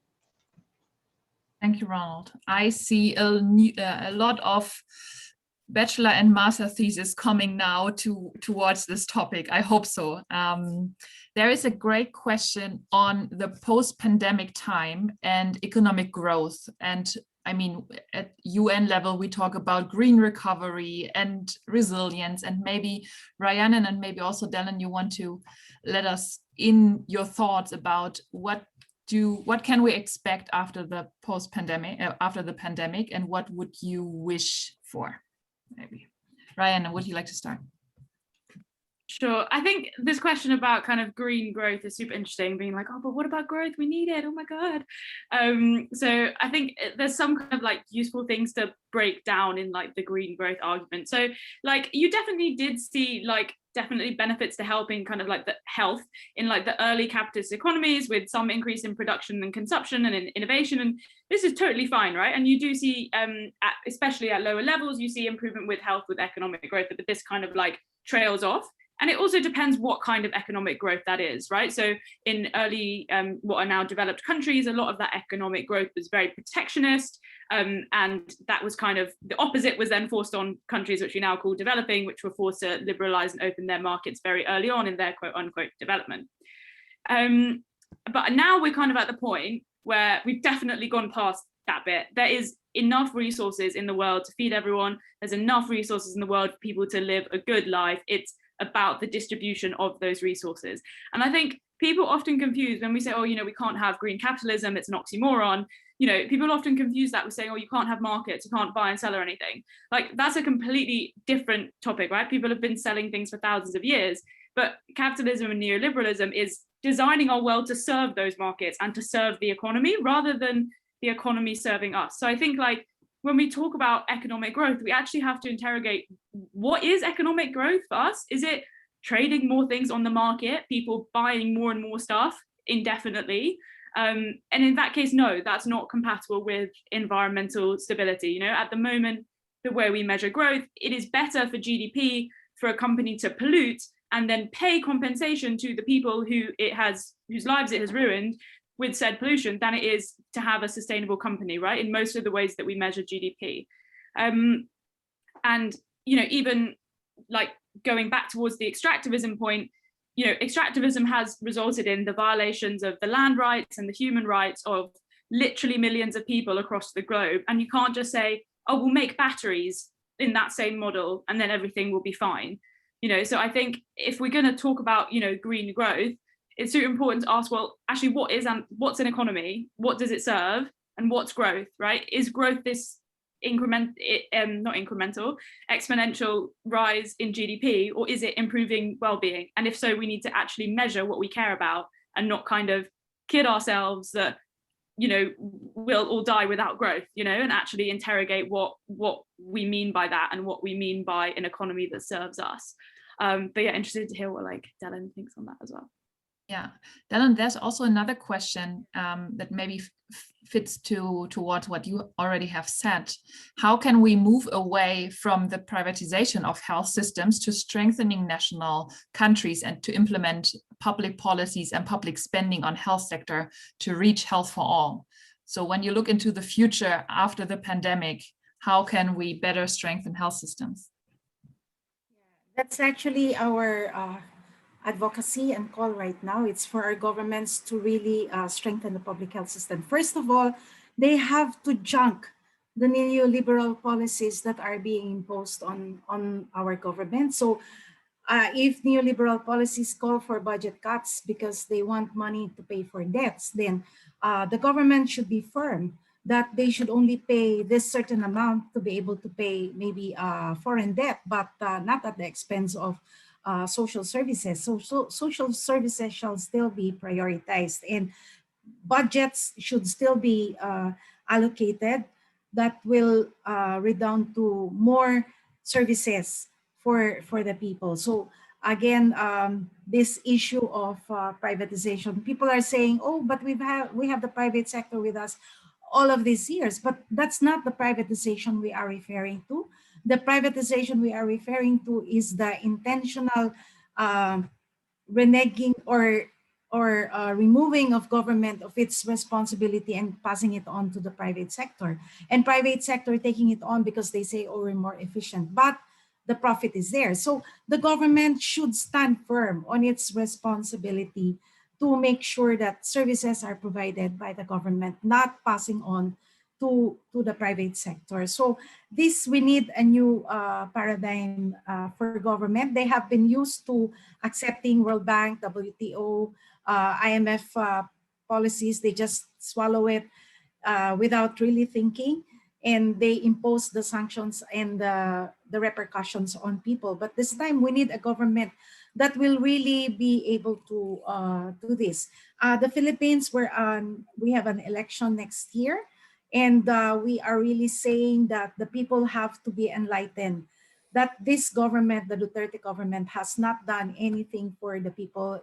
Thank you, Ronald. I see a lot of bachelor and master thesis coming now towards this topic. I hope so. There is a great question on the post-pandemic time and economic growth. And I mean, at UN level, we talk about green recovery and resilience, and maybe Rhiannon and maybe also Delen, you want to let us in your thoughts about what can we expect after the post-pandemic, after the pandemic, and what would you wish for? Maybe Rhiannon, would you like to start? Sure. I think this question about kind of green growth is super interesting, being like, oh, but what about growth? We need it. Oh my God. So I think there's some kind of like useful things to break down in like the green growth argument. So like you definitely did see like definitely benefits to helping kind of like the health in like the early capitalist economies with some increase in production and consumption and in innovation. And this is totally fine, right? And you do see, especially at lower levels, you see improvement with health, with economic growth, but this kind of like trails off. And it also depends what kind of economic growth that is, right? So in early, what are now developed countries, a lot of that economic growth was very protectionist. And that was kind of, the opposite was then forced on countries which we now call developing, which were forced to liberalize and open their markets very early on in their quote unquote development. But now we're kind of at the point where we've definitely gone past that bit. There is enough resources in the world to feed everyone. There's enough resources in the world for people to live a good life. It's about the distribution of those resources. And I think people often confuse when we say, oh, you know, we can't have green capitalism, it's an oxymoron. You know, people often confuse that with saying, oh, you can't have markets, you can't buy and sell or anything. Like, that's a completely different topic, right? People have been selling things for thousands of years, but capitalism and neoliberalism is designing our world to serve those markets and to serve the economy rather than the economy serving us. So I think, like, when we talk about economic growth, we actually have to interrogate, what is economic growth for us? Is it trading more things on the market, people buying more and more stuff indefinitely? And in that case, no, that's not compatible with environmental stability. You know, at the moment, the way we measure growth, it is better for GDP for a company to pollute and then pay compensation to the people whose lives it has ruined with said pollution than it is to have a sustainable company, right? In most of the ways that we measure GDP. And, you know, even like going back towards the extractivism point, you know, extractivism has resulted in the violations of the land rights and the human rights of literally millions of people across the globe. And you can't just say, oh, we'll make batteries in that same model and then everything will be fine. You know, so I think if we're going to talk about, you know, green growth, it's super important to ask, well, actually, what's an economy? What does it serve? And what's growth, right? Is growth this exponential rise in GDP, or is it improving well-being? And if so, we need to actually measure what we care about and not kind of kid ourselves that, you know, we'll all die without growth, you know, and actually interrogate what we mean by that and what we mean by an economy that serves us. But yeah, interested to hear what like Delen thinks on that as well. Yeah, Delen, there's also another question that maybe fits towards what you already have said. How can we move away from the privatization of health systems to strengthening national countries and to implement public policies and public spending on health sector to reach health for all? So when you look into the future after the pandemic, how can we better strengthen health systems? That's actually our advocacy and call right now. It's for our governments to really strengthen the public health system. First of all, they have to junk the neoliberal policies that are being imposed on our government. So if neoliberal policies call for budget cuts because they want money to pay for debts, then the government should be firm that they should only pay this certain amount to be able to pay maybe foreign debt, but not at the expense of social services. So social services shall still be prioritized, and budgets should still be allocated that will redound to more services for the people. So again, this issue of privatization, people are saying, oh, but we have the private sector with us all of these years, but that's not the privatization we are referring to. The privatization we are referring to is the intentional reneging or removing of government of its responsibility and passing it on to the private sector, and private sector taking it on because they say, oh, we're more efficient, but the profit is there. So the government should stand firm on its responsibility to make sure that services are provided by the government, not passing on to the private sector. So we need a new paradigm for government. They have been used to accepting World Bank, WTO, IMF policies. They just swallow it without really thinking, and they impose the sanctions and the repercussions on people. But this time we need a government that will really be able to do this. The Philippines, we have an election next year, and we are really saying that the people have to be enlightened, that this government, the Duterte government, has not done anything for the people,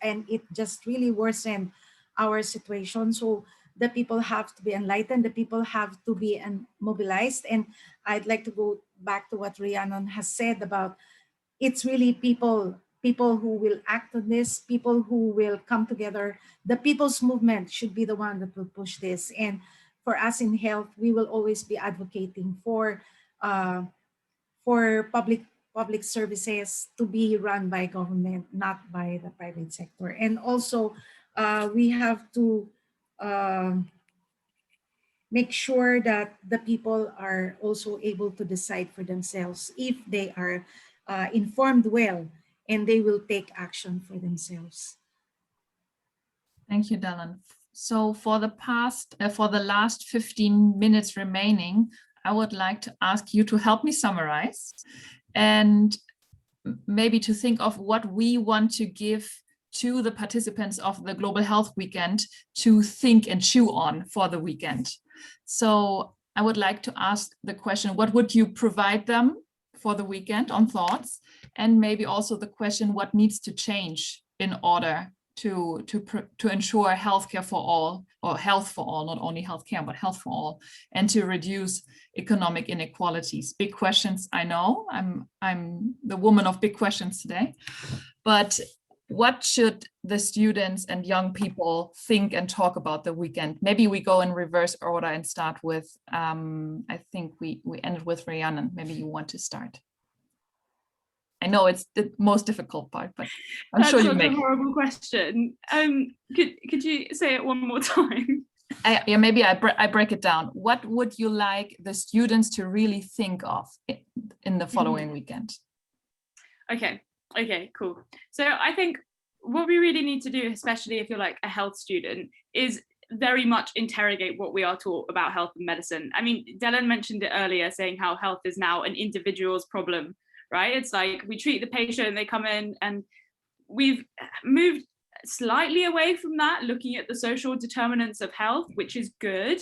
and it just really worsened our situation. So the people have to be enlightened, the people have to be mobilized. And I'd like to go back to what Rhiannon has said about, it's really people who will act on this, people who will come together. The people's movement should be the one that will push this. And for us in health, we will always be advocating for public services to be run by government, not by the private sector. And also, we have to make sure that the people are also able to decide for themselves if they are informed well, and they will take action for themselves. Thank you, Delen. So for the last 15 minutes remaining, I would like to ask you to help me summarize and maybe to think of what we want to give to the participants of the Global Health Weekend to think and chew on for the weekend. So I would like to ask the question, what would you provide them for the weekend on thoughts? And maybe also the question, what needs to change in order to ensure healthcare for all, or health for all, not only healthcare, but health for all, and to reduce economic inequalities? Big questions, I know. I'm the woman of big questions today. But what should the students and young people think and talk about the weekend? Maybe we go in reverse order and start with, I think we ended with Rhiannon. Maybe you want to start. I know it's the most difficult part, but I'm sure you make it. That's a horrible question. Could you say it one more time? Yeah, maybe I break it down. What would you like the students to really think of in the following weekend? Okay, cool. So I think what we really need to do, especially if you're like a health student, is very much interrogate what we are taught about health and medicine. I mean, Delen mentioned it earlier, saying how health is now an individual's problem, right? It's like we treat the patient, they come in, and we've moved slightly away from that, looking at the social determinants of health, which is good,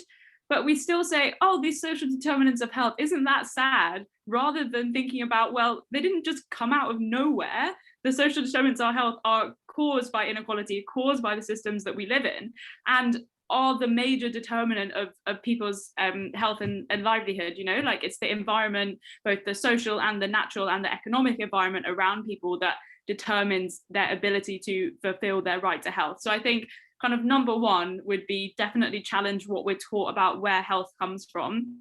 but we still say, oh, these social determinants of health, isn't that sad? Rather than thinking about, well, they didn't just come out of nowhere. The social determinants of health are caused by inequality, caused by the systems that we live in, and are the major determinant of people's health and livelihood. You know, like it's the environment, both the social and the natural and the economic environment around people, that determines their ability to fulfill their right to health. So I think kind of number one would be definitely challenge what we're taught about where health comes from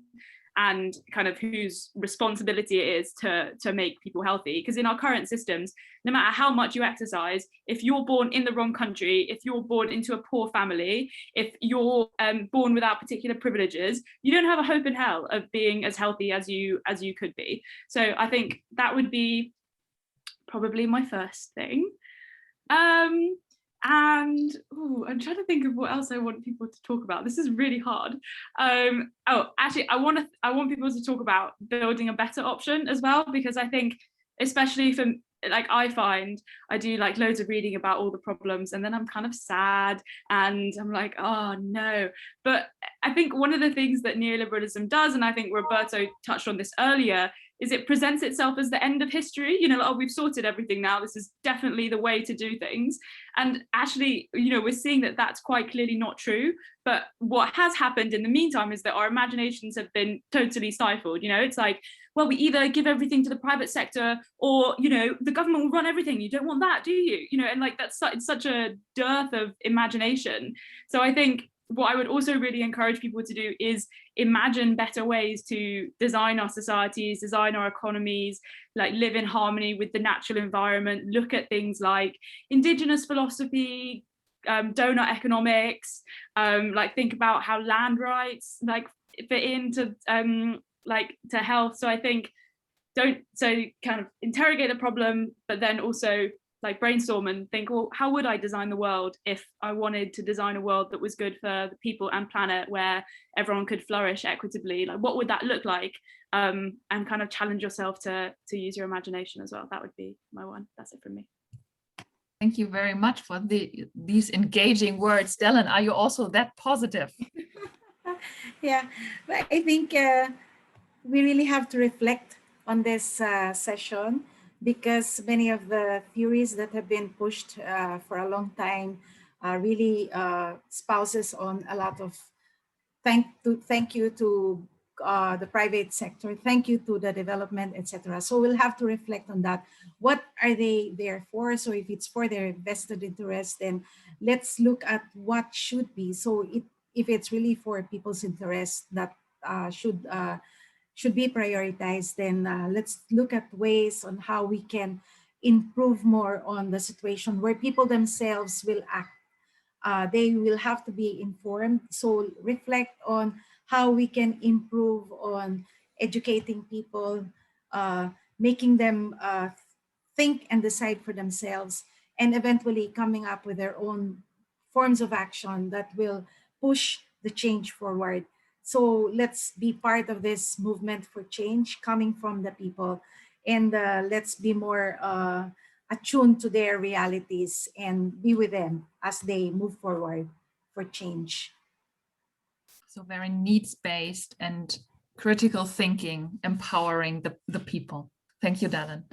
and kind of whose responsibility it is to make people healthy. Because in our current systems, no matter how much you exercise, if you're born in the wrong country, if you're born into a poor family, if you're born without particular privileges, you don't have a hope in hell of being as healthy as you could be. So I think that would be probably my first thing. And I'm trying to think of what else I want people to talk about. This is really hard. Actually, I want people to talk about building a better option as well, because I think, especially for, like, I find I do like loads of reading about all the problems, and then I'm kind of sad and I'm like, oh no. But I think one of the things that neoliberalism does, and I think Roberto touched on this earlier, is it presents itself as the end of history. You know, like, oh, we've sorted everything now. This is definitely the way to do things. And actually, you know, we're seeing that that's quite clearly not true. But what has happened in the meantime is that our imaginations have been totally stifled. You know, it's like, well, we either give everything to the private sector, or, you know, the government will run everything. You don't want that, do you? You know, and like it's such a dearth of imagination. So I think what I would also really encourage people to do is imagine better ways to design our societies, design our economies, like live in harmony with the natural environment, look at things like indigenous philosophy, donor economics, like think about how land rights like fit into like to health. So I think kind of interrogate the problem, but then also like brainstorm and think, well, how would I design the world if I wanted to design a world that was good for the people and planet, where everyone could flourish equitably? Like, what would that look like? And kind of challenge yourself to use your imagination as well. That would be my one. That's it from me. Thank you very much for these engaging words. Delen, are you also that positive? Yeah, but I think we really have to reflect on this session, because many of the theories that have been pushed for a long time really spouses on a lot of thank you to the private sector, thank you to the development, etc. So we'll have to reflect on that. What are they there for? So if it's for their vested interest, then let's look at what should be. So if it's really for people's interest that should be prioritized, then let's look at ways on how we can improve more on the situation where people themselves will act. They will have to be informed. So reflect on how we can improve on educating people, making them think and decide for themselves, and eventually coming up with their own forms of action that will push the change forward. So let's be part of this movement for change coming from the people, and let's be more attuned to their realities and be with them as they move forward for change. So very needs-based and critical thinking, empowering the people. Thank you, Delen.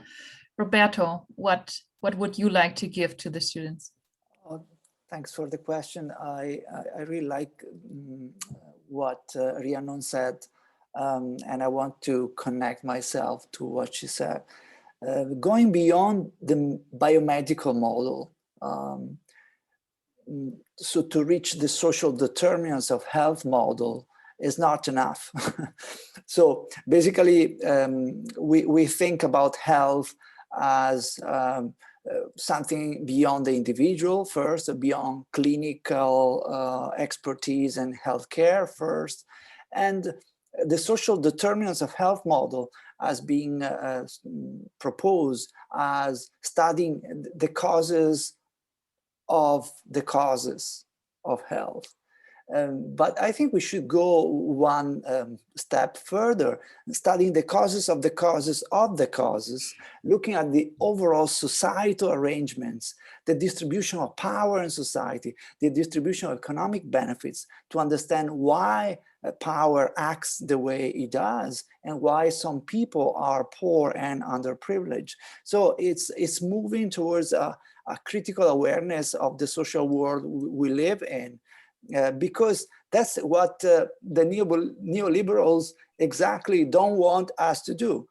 Roberto, what would you like to give to the students? Thanks for the question. I really like what Rhiannon said, and I want to connect myself to what she said. Going beyond the biomedical model, so to reach the social determinants of health model is not enough. So basically, we think about health as something beyond the individual first, beyond clinical expertise and healthcare first, and the social determinants of health model as being proposed as studying the causes of health. But I think we should go one step further, studying the causes of the causes of the causes, looking at the overall societal arrangements, the distribution of power in society, the distribution of economic benefits, to understand why power acts the way it does and why some people are poor and underprivileged. So it's moving towards a critical awareness of the social world we live in. Because that's what the neoliberals exactly don't want us to do.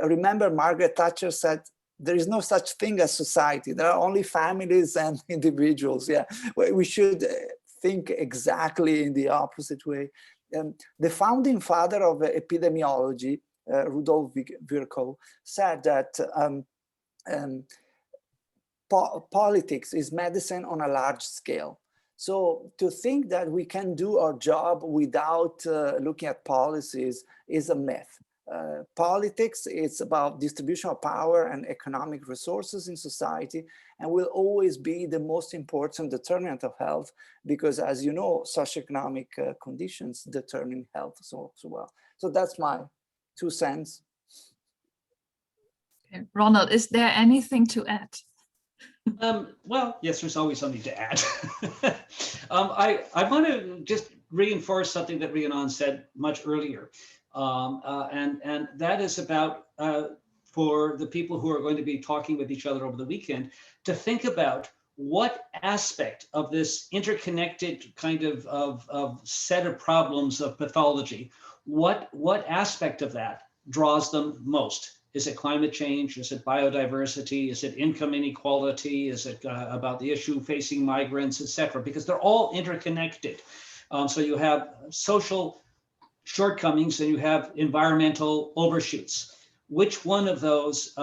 Remember, Margaret Thatcher said, there is no such thing as society. There are only families and individuals. Yeah, we should think exactly in the opposite way. The founding father of epidemiology, Rudolf Virchow, said that politics is medicine on a large scale. So to think that we can do our job without looking at policies is a myth. Politics, it's about distribution of power and economic resources in society, and will always be the most important determinant of health, because as you know, socioeconomic conditions determine health so well. So that's my 2 cents. Okay. Ronald, is there anything to add? Well, yes, there's always something to add. I want to just reinforce something that Rhiannon said much earlier. And that is about, for the people who are going to be talking with each other over the weekend, to think about what aspect of this interconnected kind of set of problems of pathology, what aspect of that draws them most. Is it climate change? Is it biodiversity? Is it income inequality? Is it about the issue facing migrants, et cetera? Because they're all interconnected. So you have social shortcomings and you have environmental overshoots. Which one of those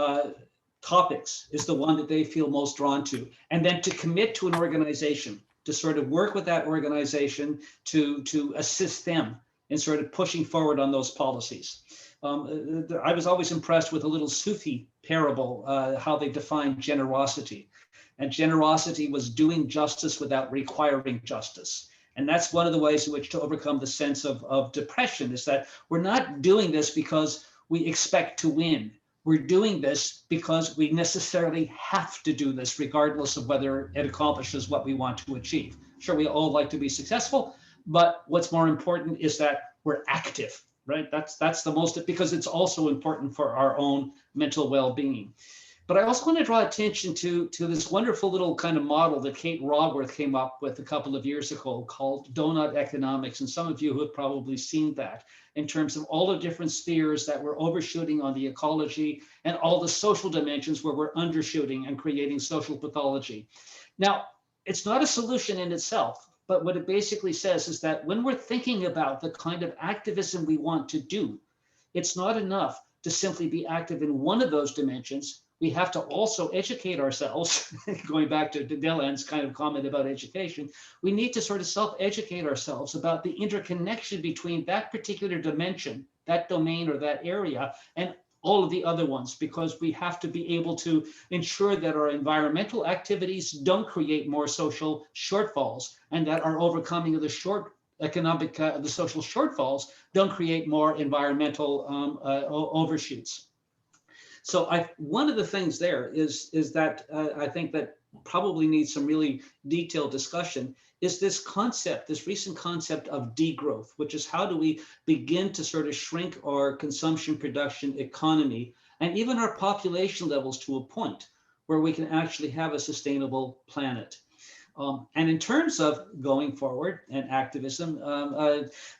topics is the one that they feel most drawn to? And then to commit to an organization, to sort of work with that organization to assist them in sort of pushing forward on those policies. I was always impressed with a little Sufi parable, how they defined generosity. And generosity was doing justice without requiring justice. And that's one of the ways in which to overcome the sense of depression, is that we're not doing this because we expect to win. We're doing this because we necessarily have to do this, regardless of whether it accomplishes what we want to achieve. Sure, we all like to be successful, but what's more important is that we're active. Right, that's the most, because it's also important for our own mental well-being. But I also want to draw attention to this wonderful little kind of model that Kate Raworth came up with a couple of years ago called donut economics. And some of you have probably seen that, in terms of all the different spheres that we're overshooting on the ecology and all the social dimensions where we're undershooting and creating social pathology. Now, it's not a solution in itself. But what it basically says is that when we're thinking about the kind of activism we want to do, it's not enough to simply be active in one of those dimensions. we have to also educate ourselves, going back to Delen's kind of comment about education, we need to sort of self-educate ourselves about the interconnection between that particular dimension, that domain or that area, and all of the other ones, because we have to be able to ensure that our environmental activities don't create more social shortfalls, and that our overcoming of the the social shortfalls don't create more environmental overshoots. So one of the things there is that I think that probably needs some really detailed discussion is this concept, this recent concept of degrowth, which is how do we begin to sort of shrink our consumption production economy and even our population levels to a point where we can actually have a sustainable planet. And in terms of going forward and activism,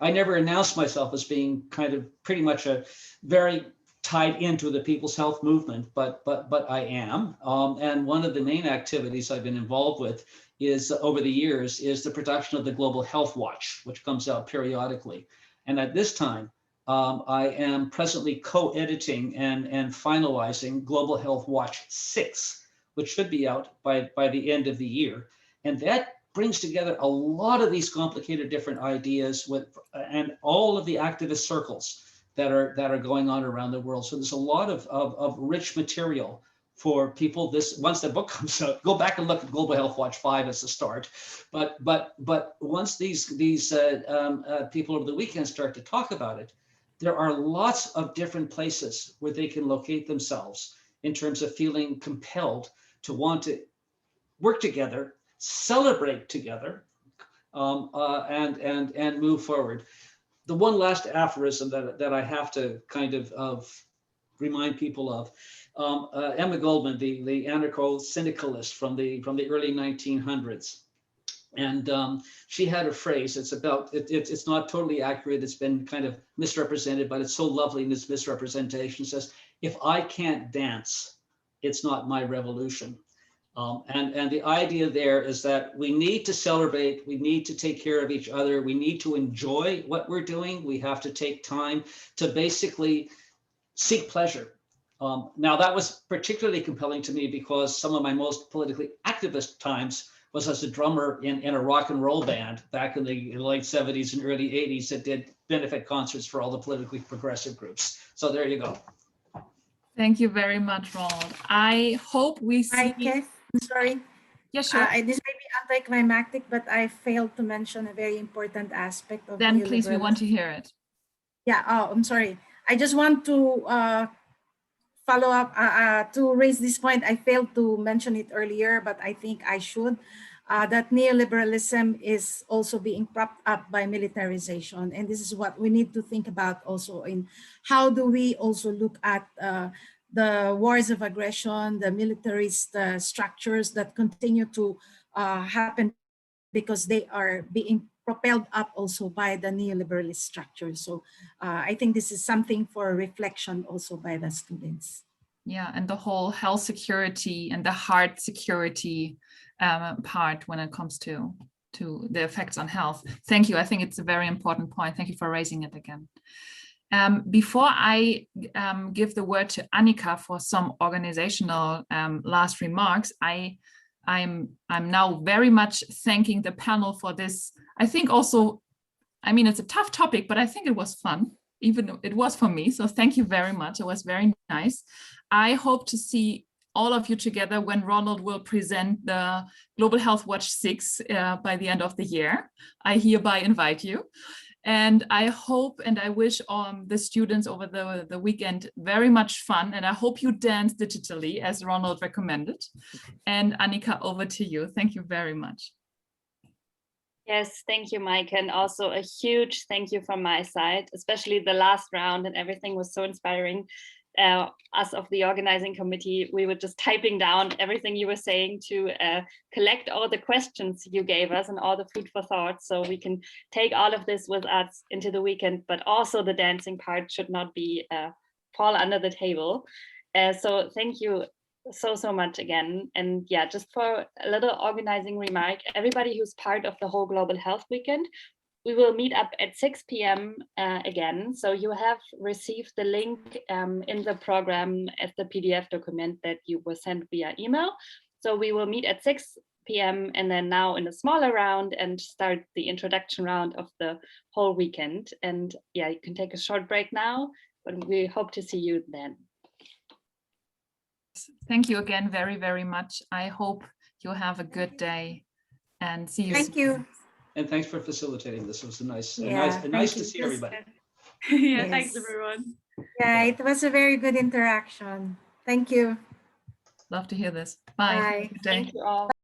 I never announced myself as being kind of pretty much a very tied into the people's health movement, but I am. And one of the main activities I've been involved with is over the years is the production of the Global Health Watch, which comes out periodically. And at this time, I am presently co-editing and finalizing Global Health Watch 6, which should be out by the end of the year. And that brings together a lot of these complicated different ideas and all of the activist circles that are going on around the world. So there's a lot of rich material for people. Once the book comes out, go back and look at Global Health Watch 5 as a start. But once these people over the weekend start to talk about it, there are lots of different places where they can locate themselves in terms of feeling compelled to want to work together, celebrate together, and move forward. The one last aphorism that I have to kind of remind people of, Emma Goldman, the anarcho-syndicalist from the early 1900s, and she had a phrase. It's not totally accurate. It's been kind of misrepresented, but it's so lovely in its misrepresentation. It says, "If I can't dance, it's not my revolution." And the idea there is that we need to celebrate, we need to take care of each other, we need to enjoy what we're doing, we have to take time to basically seek pleasure. Now that was particularly compelling to me because some of my most politically activist times was as a drummer in a rock and roll band back in the late 70s and early 80s that did benefit concerts for all the politically progressive groups. So there you go. Thank you very much, Ronald. I hope we see. I'm sorry. Yeah, sure. This may be anticlimactic, but I failed to mention a very important aspect of Then please, we want to hear it. Yeah, I'm sorry. I just want to follow up to raise this point. I failed to mention it earlier, but I think I should. That neoliberalism is also being propped up by militarization. And this is what we need to think about also in how do we also look at the wars of aggression, the militarist structures that continue to happen because they are being propelled up also by the neoliberalist structure. So I think this is something for reflection also by the students. Yeah, and the whole health security and the heart security part when it comes to the effects on health. Thank you. I think it's a very important point. Thank you for raising it again. Before I give the word to Annika for some organizational last remarks, I'm now very much thanking the panel for this. I think also, I mean, it's a tough topic, but I think it was fun, even it was for me. So thank you very much. It was very nice. I hope to see all of you together when Ronald will present the Global Health Watch 6 by the end of the year. I hereby invite you. And I hope and I wish the students over the weekend very much fun. And I hope you dance digitally as Ronald recommended. And Annika, over to you. Thank you very much. Yes, thank you, Mike. And also a huge thank you from my side, especially the last round, and everything was so inspiring. Us of the organizing committee, we were just typing down everything you were saying to collect all the questions you gave us and all the food for thought, so we can take all of this with us into the weekend. But also the dancing part should not be fall under the table. So thank you so much again. And yeah, just for a little organizing remark, everybody who's part of the whole Global Health Weekend, we will meet up at 6 p.m. Again. So you have received the link in the program as the PDF document that you were sent via email. So we will meet at 6 p.m. and then now in a smaller round and start the introduction round of the whole weekend. And yeah, you can take a short break now, but we hope to see you then. Thank you again very, very much. I hope you have a good day and see you soon. Thank you. And thanks for facilitating this. It was nice Thank to you. see everybody. Yeah, thanks Yes. everyone. Yeah, it was a very good interaction. Thank you. Love to hear this. Bye. Bye. Good day. Thank you all.